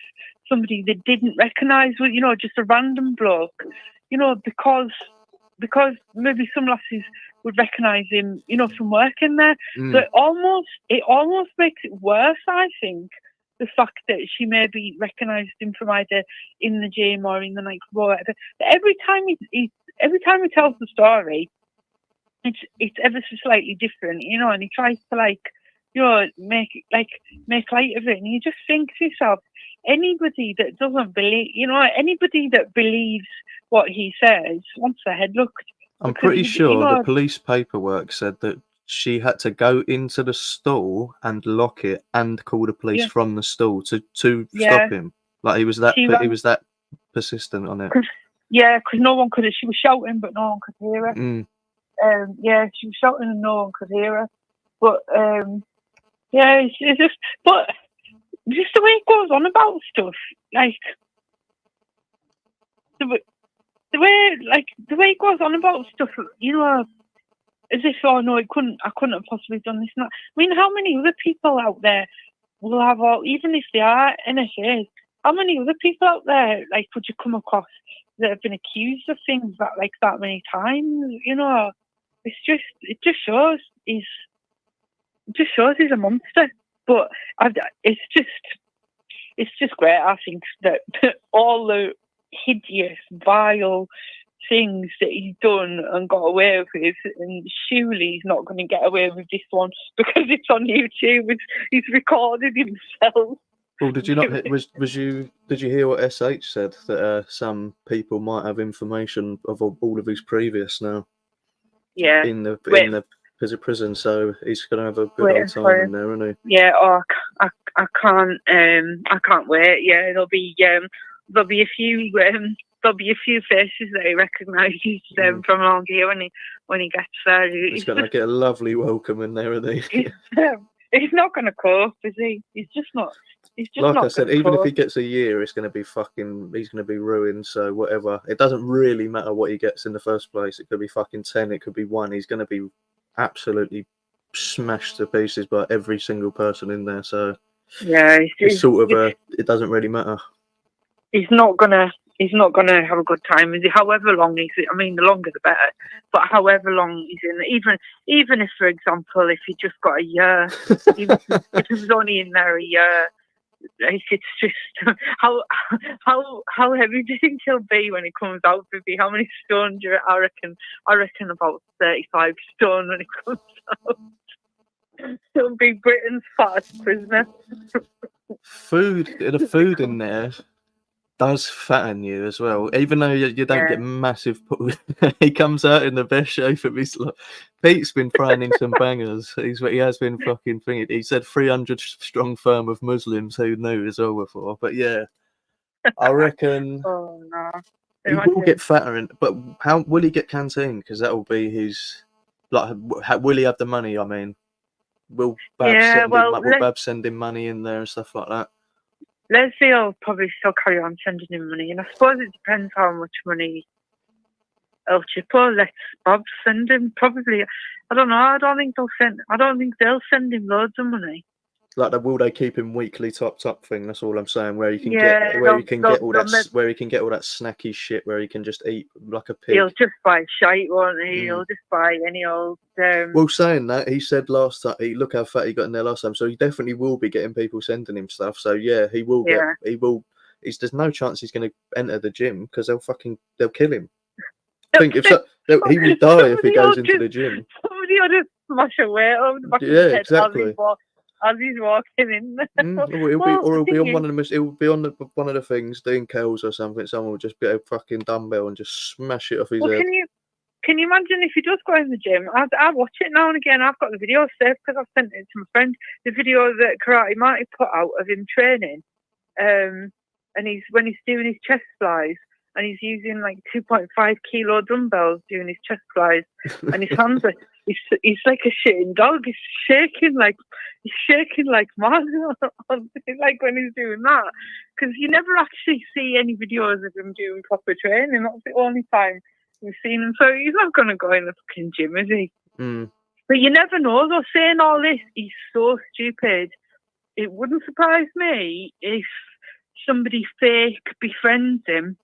somebody they didn't recognise was, just a random bloke, because maybe some lasses would recognise him, from working there. So it almost makes it worse, I think, the fact that she maybe recognised him from either in the gym or in the nightclub or whatever. But every time he tells the story, it's ever so slightly different, and he tries to make light of it, and you just think to yourself, anybody that doesn't believe, anybody that believes what he says wants their head looked. I'm pretty sure the police paperwork said that she had to go into the stall and lock it and call the police from the stall to stop him. Like he was that persistent on it. Yeah, because no one could. She was shouting, but no one could hear her. She was shouting and no one could hear her. But it's just the way it goes on about stuff, like the way it goes on about stuff, as if I couldn't have possibly done this and that. I mean, how many other people out there will have even if they are NSAs, how many other people out there would you come across that have been accused of things that many times? It just shows he's a monster. But it's just great, I think, that all the hideous, vile things that he's done and got away with, and surely he's not going to get away with this one because it's on YouTube. He's recorded himself. Well, did you not? Did you hear what SH said that some people might have information of all of his previous now? Yeah. In the prison, so he's going to have a good old time in there, isn't he? Yeah. I can't wait. Yeah, there'll be a few faces that he recognises from around here when he gets there. He's going to get a lovely welcome in there, isn't he? He's not going to cope, is he? He's just not. He's just Like not I said, gonna even if cope. he gets a year, it's going to be he's going to be ruined. So whatever, it doesn't really matter what he gets in the first place. It could be fucking 10, it could be 1. He's going to be absolutely smashed to pieces by every single person in there. So Yeah, it's sort of it doesn't really matter. He's not gonna have a good time, is he? However long he's, I mean, the longer the better. But however long he's in, even if, for example, if he just got a year, even if he was only in there a year, like, it's just how heavy do you think he'll be when he comes out? Maybe how many stone do you, I reckon about 35 stone when he comes out. He'll be Britain's fattest prisoner. The food in there does fatten you as well, even though you don't get massive. He comes out in the best shape of his life. Pete's been throwing in some bangers. He has been fucking thinking. He said 300 strong firm of Muslims. Who knew as well before? But yeah, I reckon. Oh no. He will get fatter, but how will he get canteen? Because that will be his. Like, will he have the money? I mean, will Babs send him money in there and stuff like that? Leslie will probably still carry on sending him money, and I suppose it depends how much money El Chipo lets Bob send him. Probably, I don't know. I don't think they'll send him loads of money. Like, will they keep him weekly top thing? That's all I'm saying. Where he can get all that snacky shit, where he can just eat like a pig. He'll just buy shite, won't he? He'll just buy any old. Well, saying that, he said last time, look how fat he got in there last time. So he definitely will be getting people sending him stuff. So yeah, he will get. He will. There's no chance he's going to enter the gym because they'll kill him. I think he will die if he goes into the gym. Somebody will just smash away over the back of his head exactly. As he's walking in there. He'll be on one of them. He'll be on one of the things doing curls or something. Someone will just get a fucking dumbbell and just smash it off his head. Can you imagine if he does go in the gym? I watch it now and again. I've got the video saved because I've sent it to my friend. The video that Karate Marty put out of him training, and when he's doing his chest flies, and he's using like 2.5 kilo dumbbells doing his chest flies, and his hands are. He's like a shitting dog. He's shaking like mad, like when he's doing that. Because you never actually see any videos of him doing proper training. That's the only time we've seen him. So he's not going to go in the fucking gym, is he? But you never know. Though, saying all this, he's so stupid. It wouldn't surprise me if somebody fake befriends him,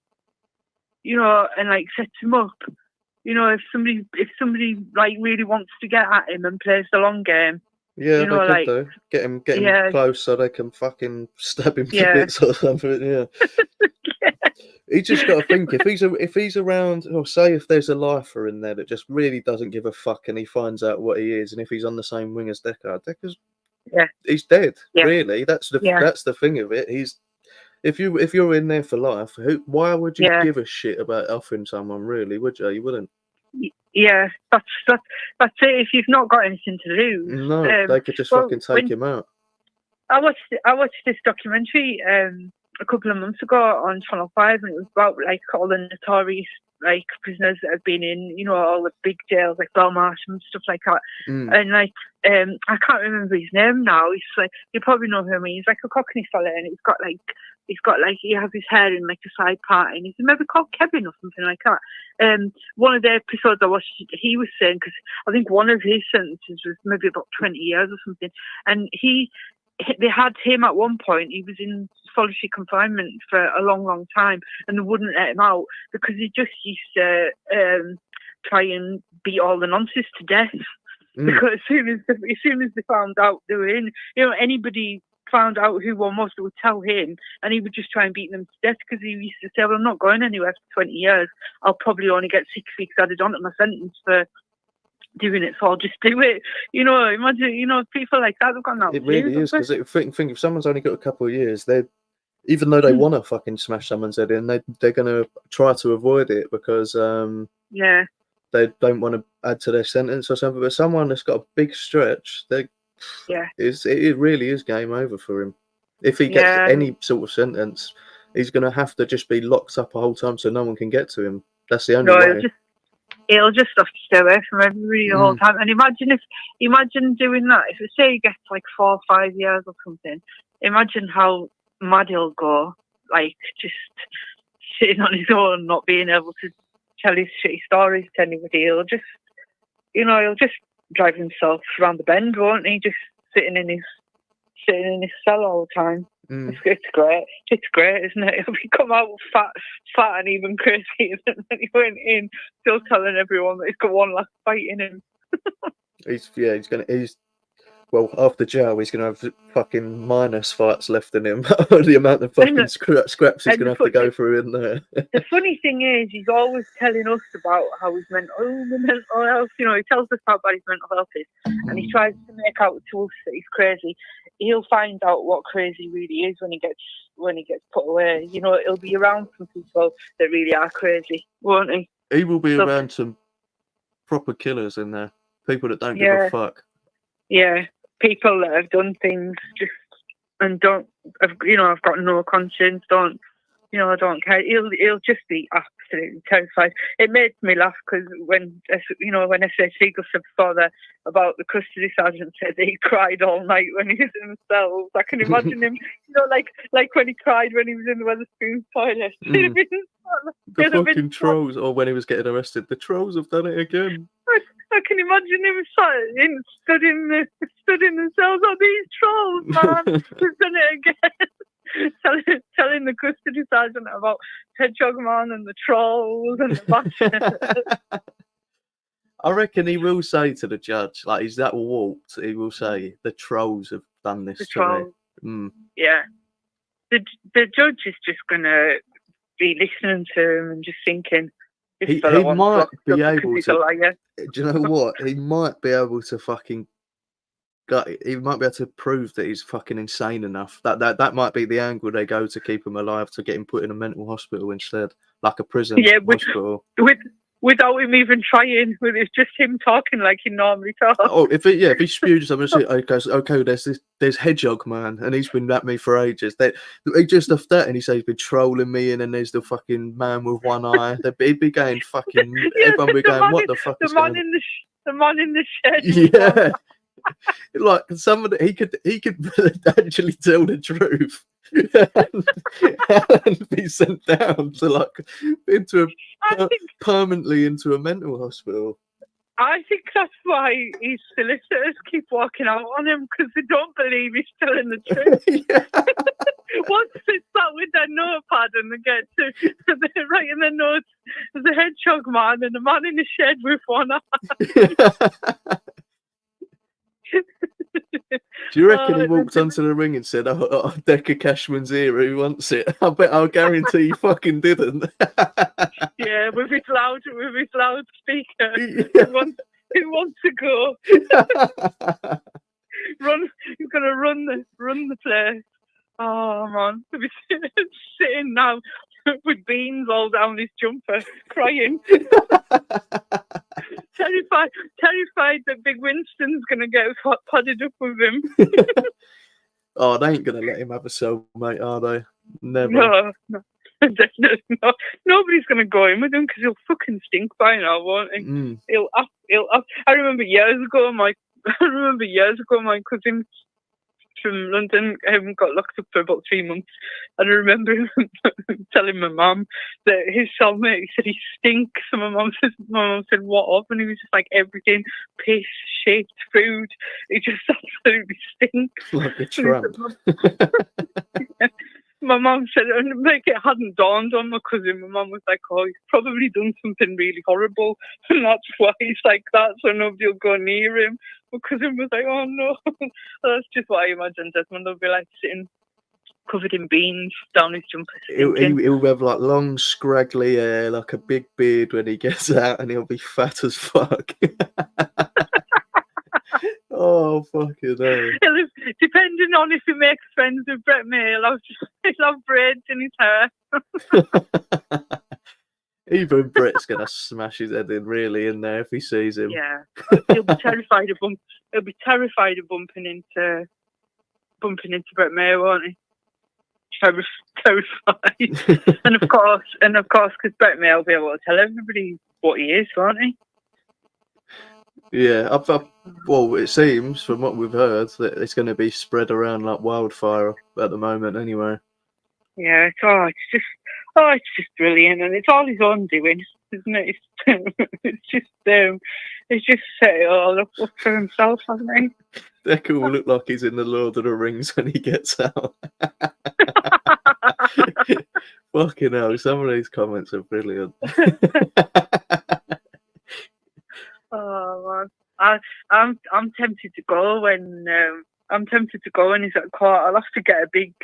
and like sets him up. If somebody like really wants to get at him and plays the long game. Yeah, they could get him close so they can fucking stab him to bits or something. Yeah. He just got to think if he's around, or say if there's a lifer in there that just really doesn't give a fuck, and he finds out what he is, and if he's on the same wing as Decker's he's dead. Yeah. Really, that's the thing of it. If you're in there for life, why would you give a shit about offing someone? Really, would you? You wouldn't. Yeah, that's it. If you've not got anything to lose, no, they could just fucking take him out. I watched this documentary a couple of months ago on Channel 5, and it was about like all the notorious like prisoners that have been in, all the big jails like Belmarsh and stuff like that. And like I can't remember his name now. He's like, you probably know who I mean. He's like a Cockney fella, and he has his hair in like a side part, and he's maybe called Kevin or something like that. One of the episodes I watched, he was saying, because I think one of his sentences was maybe about 20 years or something, and they had him at one point. He was in solitary confinement for a long, long time, and they wouldn't let him out because he just used to try and beat all the nonsense to death. Because as soon as they found out they were in, anybody found out who one was, they would tell him, and he would just try and beat them to death because he used to say, "Well, I'm not going anywhere for 20 years. I'll probably only get 6 weeks added onto my sentence for doing it, so I'll just do it." Imagine, people like that have got that. It really is, because think if someone's only got a couple of years, even though they want to fucking smash someone's head in, they're going to try to avoid it because they don't want to add to their sentence or something. But someone that's got a big stretch, it really is game over for him. If he gets any sort of sentence, he's going to have to just be locked up the whole time so no one can get to him. That's the only way. he'll just have to stay away from everybody the whole time. And imagine doing that. If say he gets like 4 or 5 years or something, imagine how mad he'll go, like just sitting on his own, not being able to tell his shitty stories to anybody. He'll just drive himself around the bend, won't he? Just sitting in his cell all the time. It's great. It's great, isn't it? He'll come out fat and even crazier than when he went in, still telling everyone that he's got one last fight in him. Well, after jail, he's gonna have fucking minus fights left in him. The amount of fucking scraps he's gonna have to go through in there. The funny thing is, he's always telling us about how his mental health. You know, he tells us how bad his mental health is, and he tries to make out to us that he's crazy. He'll find out what crazy really is when he gets put away. You know, he'll be around some people that really are crazy, won't he? He will be around some proper killers in there. People that don't give a fuck. Yeah. People that have done things I've got no conscience, don't care. He'll just be absolutely terrified. It made me laugh because when S.A. Siegel said before that about the custody sergeant said that he cried all night when he was in the cells. I can imagine him, like when he cried when he was in the Wetherspoons toilet. The fucking trolls, or when he was getting arrested, the trolls have done it again. I can imagine him stood in the cells. Oh, these trolls, man! He's done it again. telling the custody sergeant about Hedgehog Man and the trolls and the Bachelor. I reckon he will say to the judge, like he's that warped, he will say the trolls have done this to me. Yeah. The judge is just gonna be listening to him and just thinking, he might be able to. Do you know what? He might be able to fucking. He might be able to prove that he's fucking insane enough. That might be the angle they go to keep him alive, to get him put in a mental hospital instead, like a prison hospital. Without him even trying, it's just him talking like he normally talks. Oh, if he spews something, okay, there's Hedgehog Man, and he's been at me for ages. He just off that, and he says he's been trolling me, and then there's the fucking man with one eye. He'd be going fucking. Everyone be going, what the fuck is going on? The man in the shed. Yeah. Like somebody, he could actually tell the truth and be sent down to permanently into a mental hospital. I think that's why his solicitors keep walking out on him, because they don't believe he's telling the truth. Once they start with their notepad and they get to, they're writing their notes, there's a Hedgehog Man and a man in the shed with one eye. Do you reckon he walked onto the ring and said, "Oh, Decker Cashman's here, who wants it"? I'll guarantee he fucking didn't. Yeah, with his loudspeaker. Yeah. Who wants to go? He's gonna run the place. Oh man, he'll be sitting now with beans all down his jumper, crying. Terrified that Big Winston's gonna get potted up with him. Oh, they ain't gonna let him have a cellmate, are they? Never. No. Definitely not. Nobody's gonna go in with him because he'll fucking stink by now, won't he? He'll up. I remember years ago, my cousin from London got locked up for about 3 months, and I remember him telling my mum that his cellmate, he said he stinks, and my mum said what of, and he was just like everything, piss, shit, food, he just absolutely stinks like a tramp. My mum said, and like it hadn't dawned on my cousin. My mum was like, "Oh, he's probably done something really horrible, and that's why he's like that, so nobody will go near him." My cousin was like, "Oh no." That's just what I imagine Desmond will be like, sitting covered in beans down his jumper. He'll have like long, scraggly hair, like a big beard when he gets out, and he'll be fat as fuck. Oh, fucking hell. Depending on if he makes friends with Brett May, he'll have braids in his hair. Even Brett's gonna smash his head in there if he sees him. Yeah, he'll be terrified of bumping into Brett May, won't he? Terrified. and of course, because Brett May will be able to tell everybody what he is, aren't he? Yeah, well, it seems from what we've heard that it's going to be spread around like wildfire at the moment. Anyway. Yeah, it's just brilliant, and it's all his own doing, isn't it? It's just set it all up for himself, hasn't he? Decker will look like he's in the Lord of the Rings when he gets out. Fucking hell, some of these comments are brilliant. Oh man, I'm tempted to go when he's at court. I'll have to get a big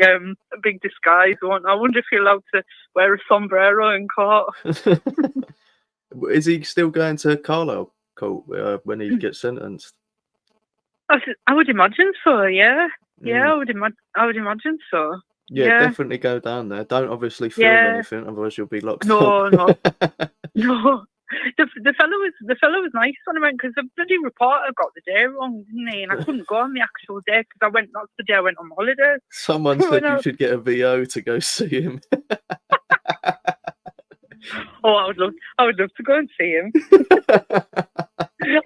disguise on. I wonder if you're allowed to wear a sombrero in court. Is he still going to Carlisle court when he gets sentenced? I would imagine so. Yeah, I would imagine so. Yeah, definitely go down there. Don't obviously film anything, otherwise you'll be locked up. No. The fellow was nice when I went, because the bloody reporter got the day wrong, didn't he? And I couldn't go on the actual day because that's the day I went on holiday. Someone said you should get a VO to go see him. Oh, I would love to go and see him.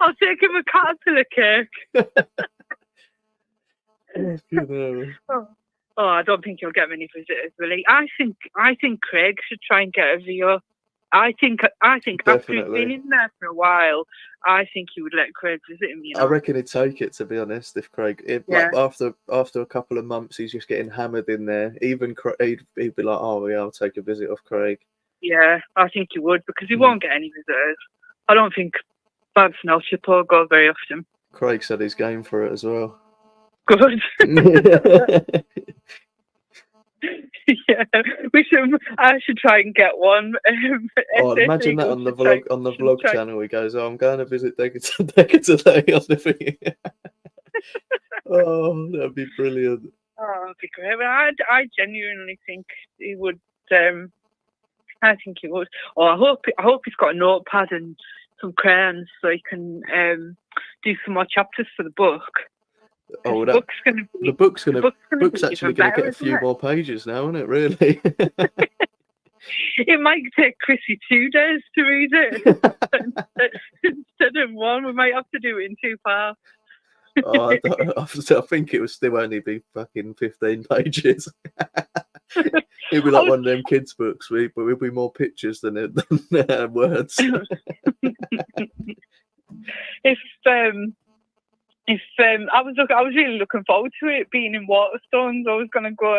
I'll take him a caterpillar cake. Oh, I don't think he'll get many visitors, really. I think Craig should try and get a VO. I think after he's been in there for a while, I think he would let Craig visit him. You know? I reckon he'd take it, to be honest. If Craig, like, after a couple of months, he's just getting hammered in there. Even he'd be like, "Oh yeah, I'll take a visit off Craig." Yeah, I think he would, because he won't get any visitors. I don't think Babs and Elchipo go very often. Craig said he's game for it as well. Good. Yeah, I should try and get one. Imagine that on the vlog channel. He goes, "Oh, I'm going to visit Decker today." On the thing. Oh, that'd be brilliant. Oh, that'd be great. But I genuinely think he would. I think he would. Oh, I hope he's got a notepad and some crayons so he can do some more chapters for the book. Oh, the book's actually going to get a few more pages now, isn't it? Really? It might take Chrissy 2 days to read it instead of one. We might have to do it in 2 parts. I think it will still only be fucking 15 pages. It'll be like one of them kids' books, but it'll be more pictures than words. If I was really looking forward to it being in Waterstones. I was going to go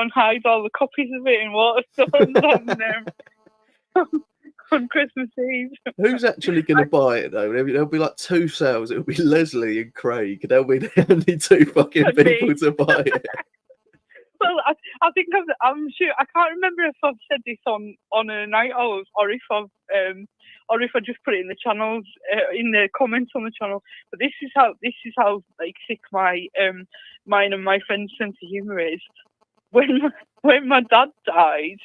and hide all the copies of it in Waterstones on Christmas Eve. Who's actually going to buy it though? There'll be like 2 sales. It'll be Leslie and Craig. There'll be the only 2 fucking people to buy it. Well, I think I'm sure. I can't remember if I've said this on a night Owlz or if I just put it in the channels, in the comments on the channel. But this is how like sick mine and my friend's sense of humour is. When my dad died,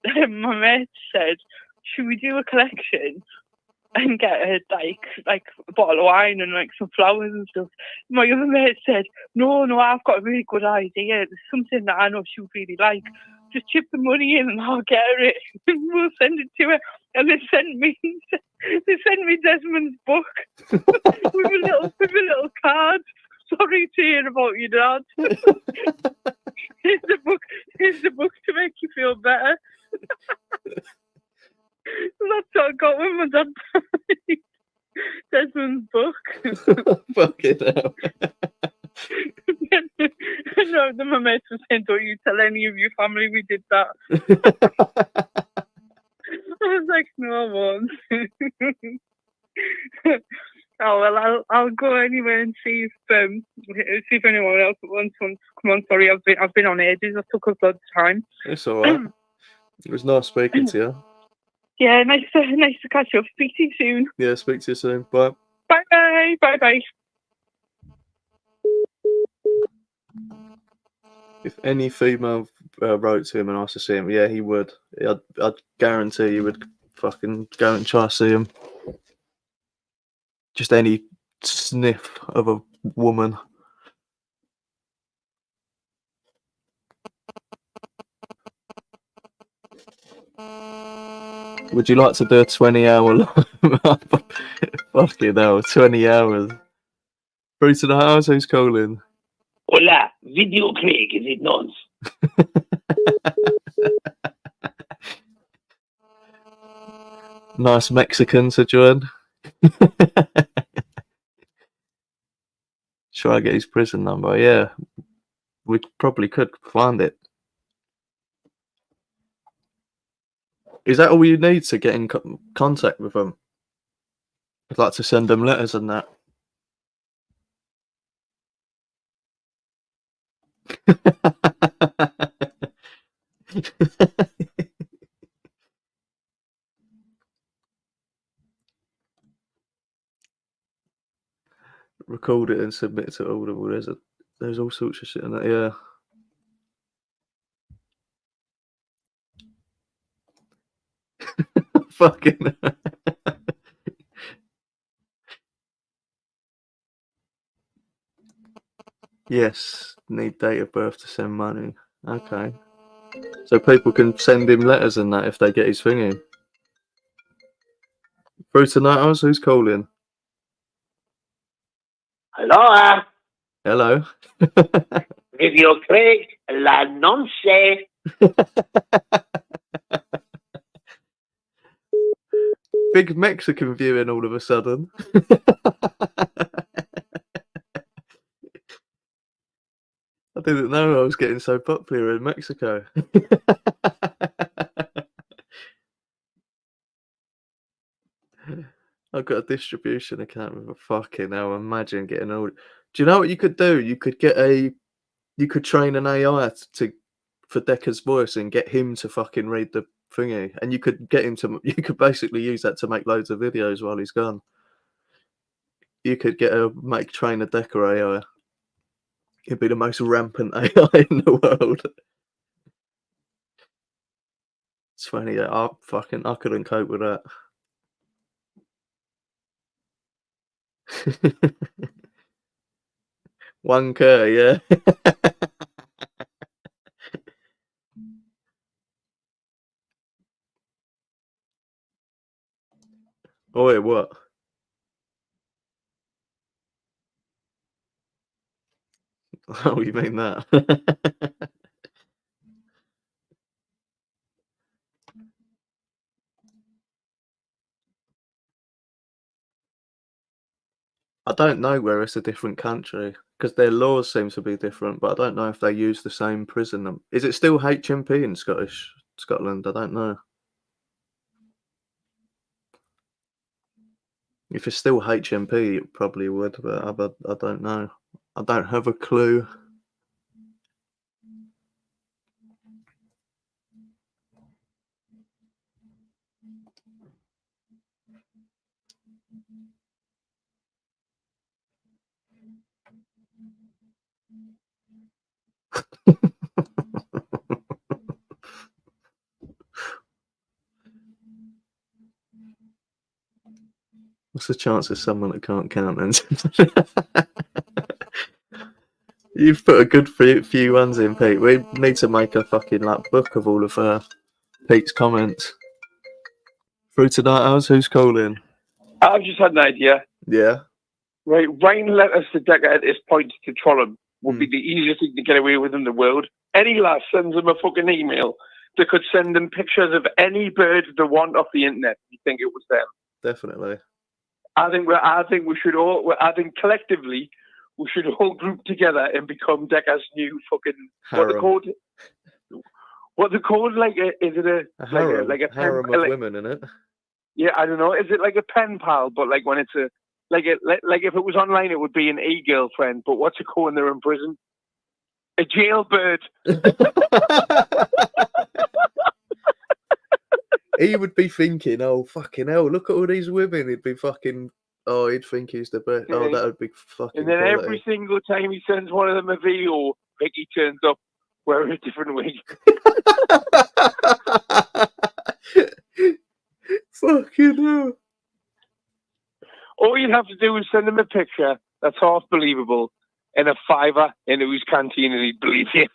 my mate said, "Should we do a collection and get like a bottle of wine and like some flowers and stuff?" My other mate said, No, I've got a really good idea. There's something that I know she would really like. Just chip the money in and I'll get her it. We'll send it to her. And they sent me Desmond's book with a little card. Sorry to hear about your dad. Here's the book to make you feel better. That's what I got when my dad died. Desmond's book. Fucking hell. No, then my mates were saying, "Don't you tell any of your family we did that." I was like, "No, I won't." Oh well, I'll go anyway and see if anyone else wants to come on. Sorry, I've been on ages. I took up a lot of time. It's all right. It was nice speaking to you. Yeah, nice to catch up. Speak to you soon. Yeah, speak to you soon. Bye. Bye. If any female wrote to him and asked to see him, yeah, he would. I'd guarantee he would fucking go and try to see him. Just any sniff of a woman. Would you like to do a 20-hour live? Fucking hell, 20 hours. Through to the house, who's calling? Hola, Video Craig, is it nonce? Nice Mexican to join. Should I get his prison number? Yeah, we probably could find it. Is that all you need to get in contact with them? I'd like to send them letters and that. Record it and submit it to Audible. There's all sorts of shit in that, yeah. Fucking. Yes, need date of birth to send money. Okay. So people can send him letters and that if they get his thingy. Through to Night Owls, who's calling? Hello, Hello. Video Craig, la nonce. Big Mexican viewing all of a sudden. I didn't know I was getting so popular in Mexico. I've got a distribution account with a fucking hell. Imagine getting all. Do you know what you could do? You could train an AI for Decker's voice and get him to fucking read the thingy, and you could get him to. You could basically use that to make loads of videos while he's gone. You could train a Decker AI. It'd be the most rampant AI in the world. It's funny that I couldn't cope with that. $1K, yeah. Oh wait, what? Oh, you mean that? I don't know where it's a different country because their laws seem to be different, but I don't know if they use the same prison. Is it still HMP in Scotland? I don't know. If it's still HMP, it probably would, but I don't know. I don't have a clue. What's the chance of someone that can't count then? You've put a good few ones in, Pete. We need to make a fucking book of all of Pete's comments. Through to Night Owls, who's calling? I've just had an idea. Yeah. Right, writing letters to Decker at this point to troll him would be the easiest thing to get away with in the world. Any lass sends him a fucking email that could send them pictures of any bird they want off the internet. You think it was them? Definitely. I think collectively we should all group together and become Decker's new fucking harem. What they're called? Like, is it a harem? Like a harem of women in it? Yeah, I don't know. Is it like a pen pal? But like when it's like if it was online, it would be an e-girlfriend. But what's it called when they're in prison? A jailbird. He would be thinking, "Oh fucking hell! Look at all these women." He'd be fucking. Oh, he'd think he's the best. Oh, that would be fucking. And then quality. every single time he sends one of them a video, Vicky turns up wearing a different wig. Fucking hell. All you'd have to do is send him a picture that's half believable and a $5 into his canteen and he'd believe you.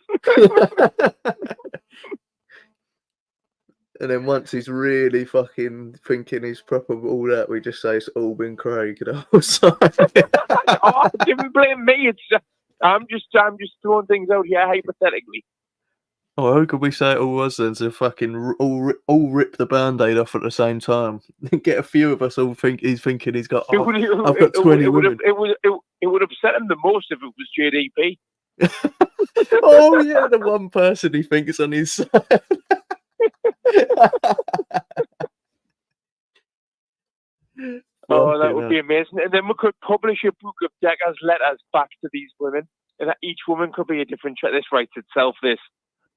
And then once he's really fucking thinking he's proper all that, we just say it's all been Craig the whole time. Oh, didn't blame me. I'm just throwing things out here hypothetically. Oh, who could we say it all was then to fucking all rip the band-aid off at the same time? Get a few of us all he's thinking he's got. Oh, I've got 20 women. It would upset him the most if it was JDP. Oh yeah, the one person he thinks on his side. Oh, that would be amazing. And then we could publish a book of Decker's letters back to these women, and each woman could be a different. This writes itself.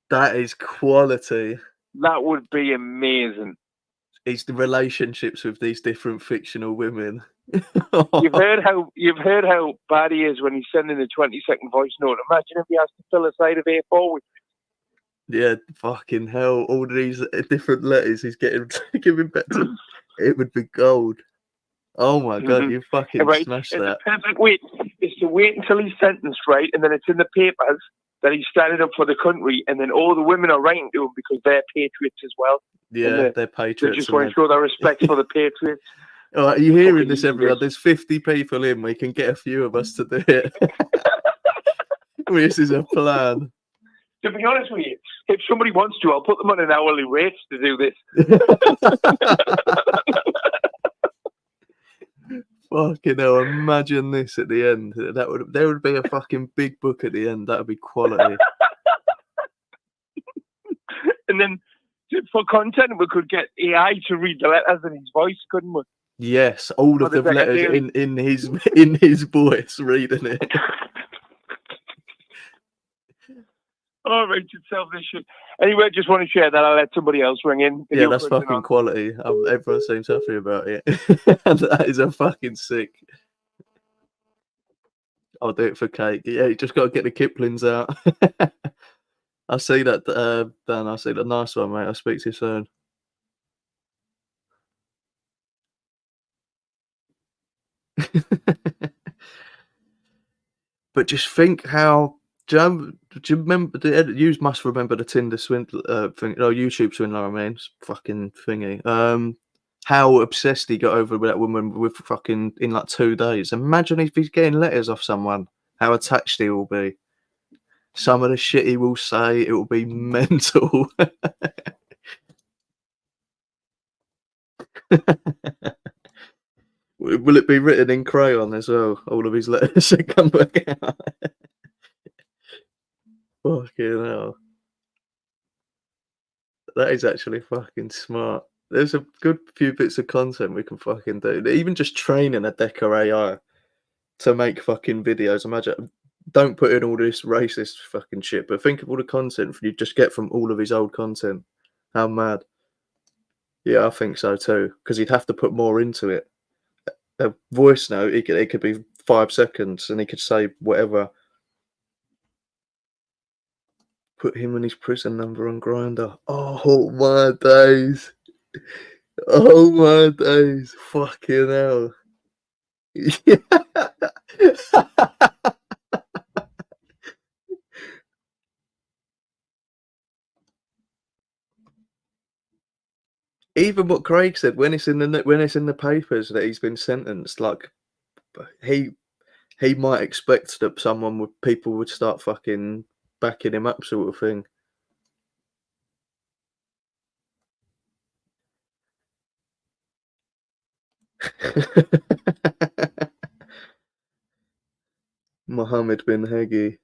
That is quality. That would be amazing. It's the relationships with these different fictional women. You've heard how bad he is when he's sending a 20-second voice note. Imagine if he has to fill a side of A4 with. Yeah, fucking hell! All these different letters he's giving back to. It would be gold. Oh my god, you fucking smashed that. The perfect way is to wait until he's sentenced, right, and then it's in the papers that he's standing up for the country, and then all the women are writing to him because they're patriots as well. Yeah, they're patriots. They just want to show their respect for the patriots. All right, you're hearing this, everyone. There's 50 people in. We can get a few of us to do it. This is a plan. To be honest with you, if somebody wants to, I'll put them on an hourly rate to do this. Fucking hell, imagine this at the end. There would be a fucking big book at the end. That would be quality. And then for content, we could get AI to read the letters in his voice, couldn't we? Yes, all of the letters in his voice, reading it. Oh, writes itself this shit. Anyway, I just want to share that. I'll let somebody else ring in. Yeah, that's fucking quality. Everyone seems happy about it. That is a fucking sick. I'll do it for cake. Yeah, you just got to get the Kiplings out. I see that, Dan. I see the nice one, mate. I'll speak to you soon. But just think how. Do you remember? You must remember the Tinder swindler thing. No, YouTube swindler. I mean, fucking thingy. How obsessed he got over with that woman with fucking in like 2 days. Imagine if he's getting letters off someone. How attached he will be. Some of the shit he will say, it will be mental. Will it be written in crayon as well? All of his letters should come back out. Fucking hell. That is actually fucking smart. There's a good few bits of content we can fucking do. Even just training a Decker AI to make fucking videos. Imagine, don't put in all this racist fucking shit, but think of all the content you just get from all of his old content. How mad. Yeah, I think so too. Because he'd have to put more into it. A voice note, it could be 5 seconds and he could say whatever. Put him and his prison number on Grindr. Oh my days. Oh my days. Fucking hell. Even what Craig said when it's in the papers that he's been sentenced, like he might expect that people would start fucking backing him up, sort of thing. Mohammed bin Hegi.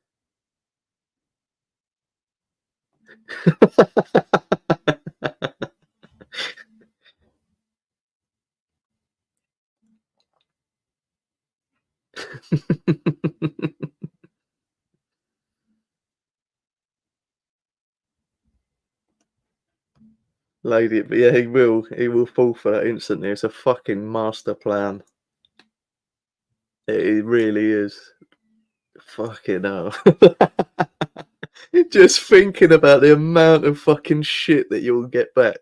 Lady, but yeah, he will fall for that instantly. It's a fucking master plan. It really is. Fucking hell. Just thinking about the amount of fucking shit that you'll get back.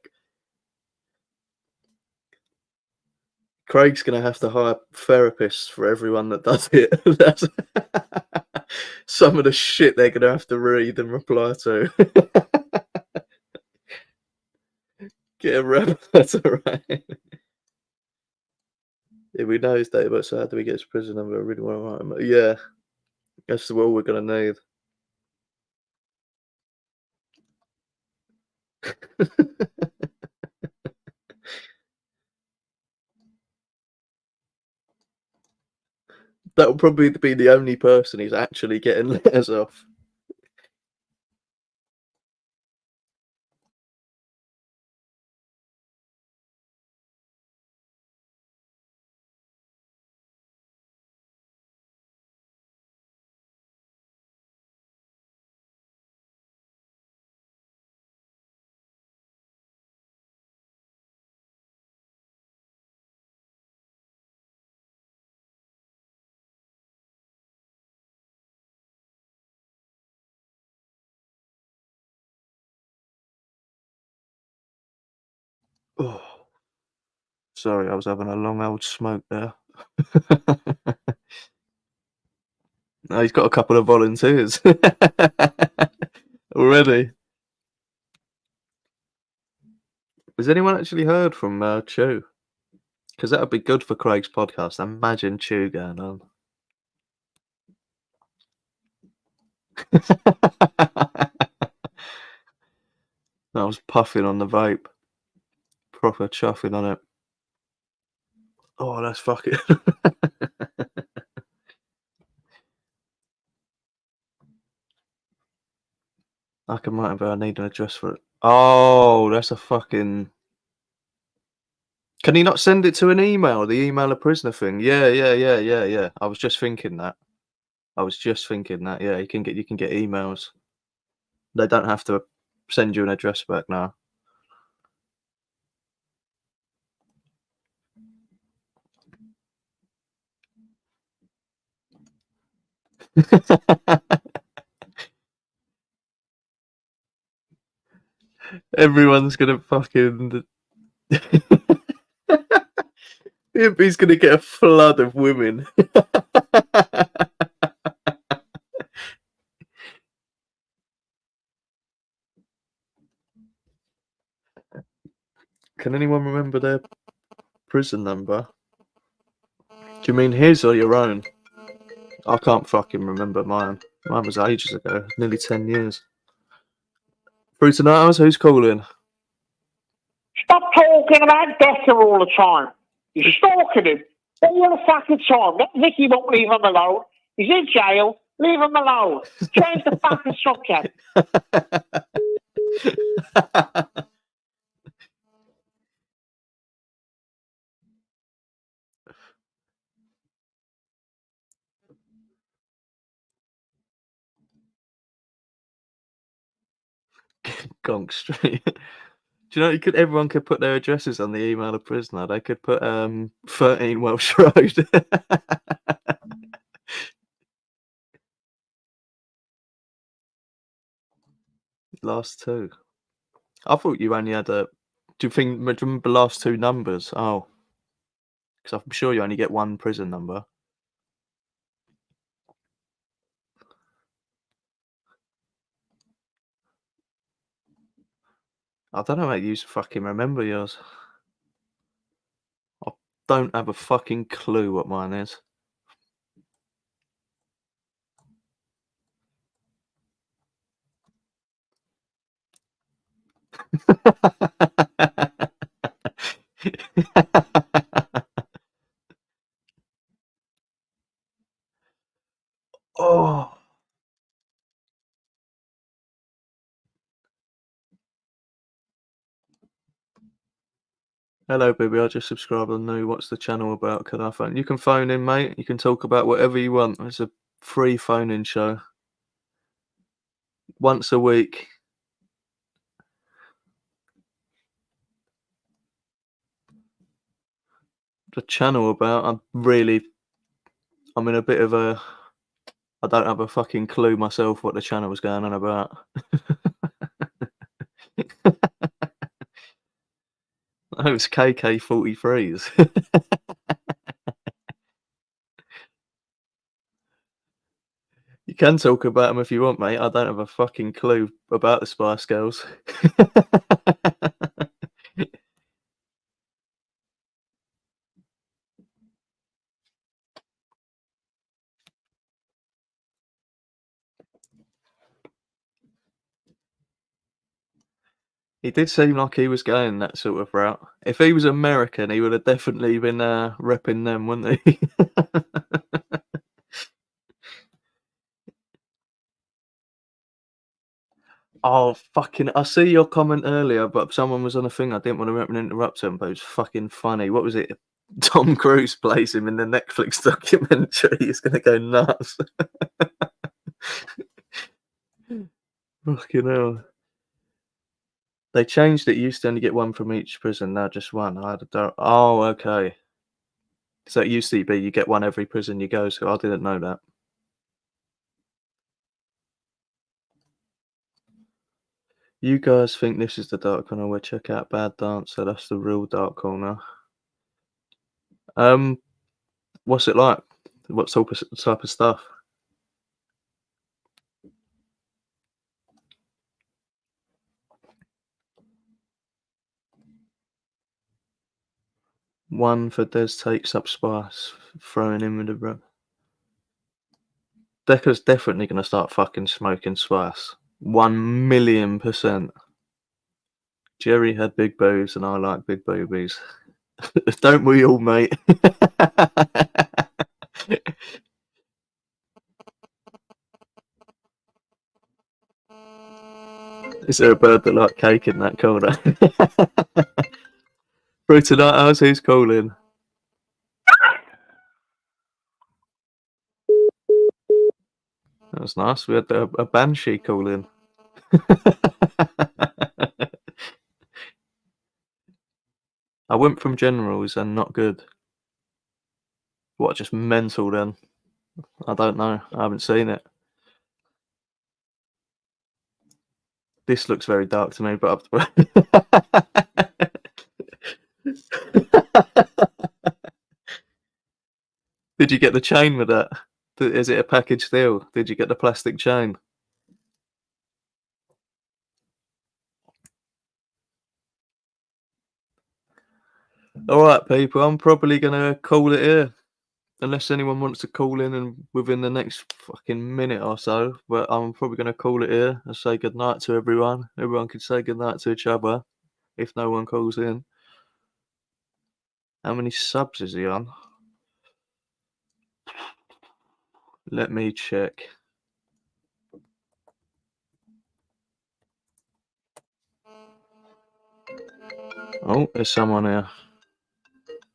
Craig's gonna have to hire therapists for everyone that does it. That's some of the shit they're gonna have to read and reply to. Get a rebel. That's all right. Yeah, we know his date of birth, so how do we get his prison number? I really want to write him. Yeah, that's all we're going to need. That will probably be the only person he's actually getting letters off. Oh, sorry, I was having a long old smoke there. No, he's got a couple of volunteers already. Has anyone actually heard from Chew? Because that would be good for Craig's podcast. Imagine Chew going on. I was puffing on the vape. Proper chuffing on it. Oh, that's fucking... I can write about I need an address for it. Oh, that's a fucking... Can he not send it to an email? The email a prisoner thing? Yeah. I was just thinking that. Yeah, you can get emails. They don't have to send you an address back now. Everyone's gonna fucking... He's gonna get a flood of women. Can anyone remember their prison number? Do you mean his or your own? I can't fucking remember mine. Mine was ages ago, nearly 10 years. Through to Owlz, who's calling? Stop talking about Becker all the time. You're stalking him all the fucking time. That Vicky won't leave him alone. He's in jail. Leave him alone. Change the fucking subject. Gonk Street. Do you know everyone could put their addresses on the email of prisoner? They could put 13 Welsh Road. Last two. I thought you only had a... Do you remember the last two numbers? Oh. Because I'm sure you only get one prison number. I don't know how you fucking remember yours. I don't have a fucking clue what mine is. Oh. Hello, baby. I just subscribed on new. What's the channel about? Can I phone? You can phone in, mate. You can talk about whatever you want. It's a free phone-in show. Once a week. The channel about, I'm in a bit of a... I don't have a fucking clue myself what the channel was going on about. Oh, it's KK43s. You can talk about them if you want, mate. I don't have a fucking clue about the Spice Girls. He did seem like he was going that sort of route. If he was American, he would have definitely been repping them, wouldn't he? Oh, fucking... I see your comment earlier, but someone was on a thing. I didn't want to interrupt him, but it was fucking funny. What was it? Tom Cruise plays him in the Netflix documentary. He's going to go nuts. Fucking hell. They changed it. You used to only get one from each prison. Now just one. I had a doubt. Oh, okay. So it used to be you get one every prison you go to. I didn't know that. You guys think this is the dark corner? Well, check out Bad Dancer. That's the real dark corner. What's it like? What type of stuff? One for Des takes up Spice, throwing him with the rub. Decca's definitely going to start fucking smoking Spice. 1,000,000%. Jerry had big boobs and I like big boobies. Don't we all, mate? Is there a bird that like cake in that corner? Through tonight, Owlz, who's calling? That was nice. We had a banshee call in. I went from generals and not good. What, just mental then? I don't know. I haven't seen it. This looks very dark to me, but did you get the chain with that? Is it a package deal? Did you get the plastic chain? Alright, people, I'm probably going to call it here. Unless anyone wants to call in and within the next fucking minute or so. But I'm probably going to call it here and say goodnight to everyone. Everyone can say goodnight to each other if no one calls in. How many subs is he on? Let me check. Oh, there's someone here.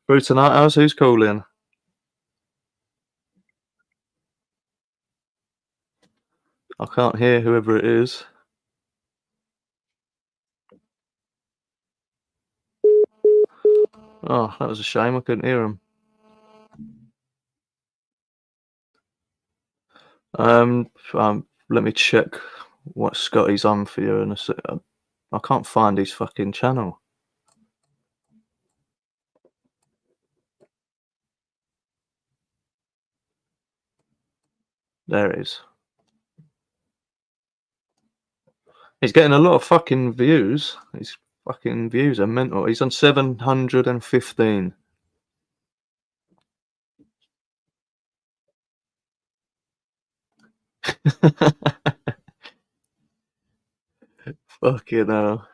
Through tonight, Owlz, who's calling? I can't hear whoever it is. Oh, that was a shame. I couldn't hear him. Let me check what Scotty's on for you in a sec. I can't find his fucking channel. There it is. He's getting a lot of fucking views. His fucking views are mental. He's on 715. Fucking hell.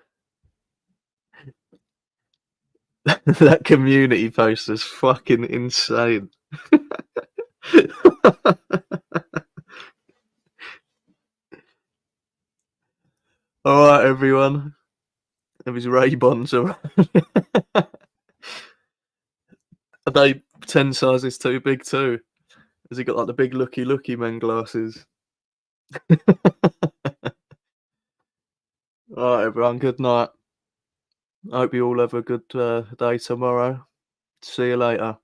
That community post is fucking insane. Alright, everyone. Have his Ray-Bons around. Are they 10 sizes too big too? Has he got like the big looky men glasses? Alright, everyone. Good night. I hope you all have a good day tomorrow. See you later.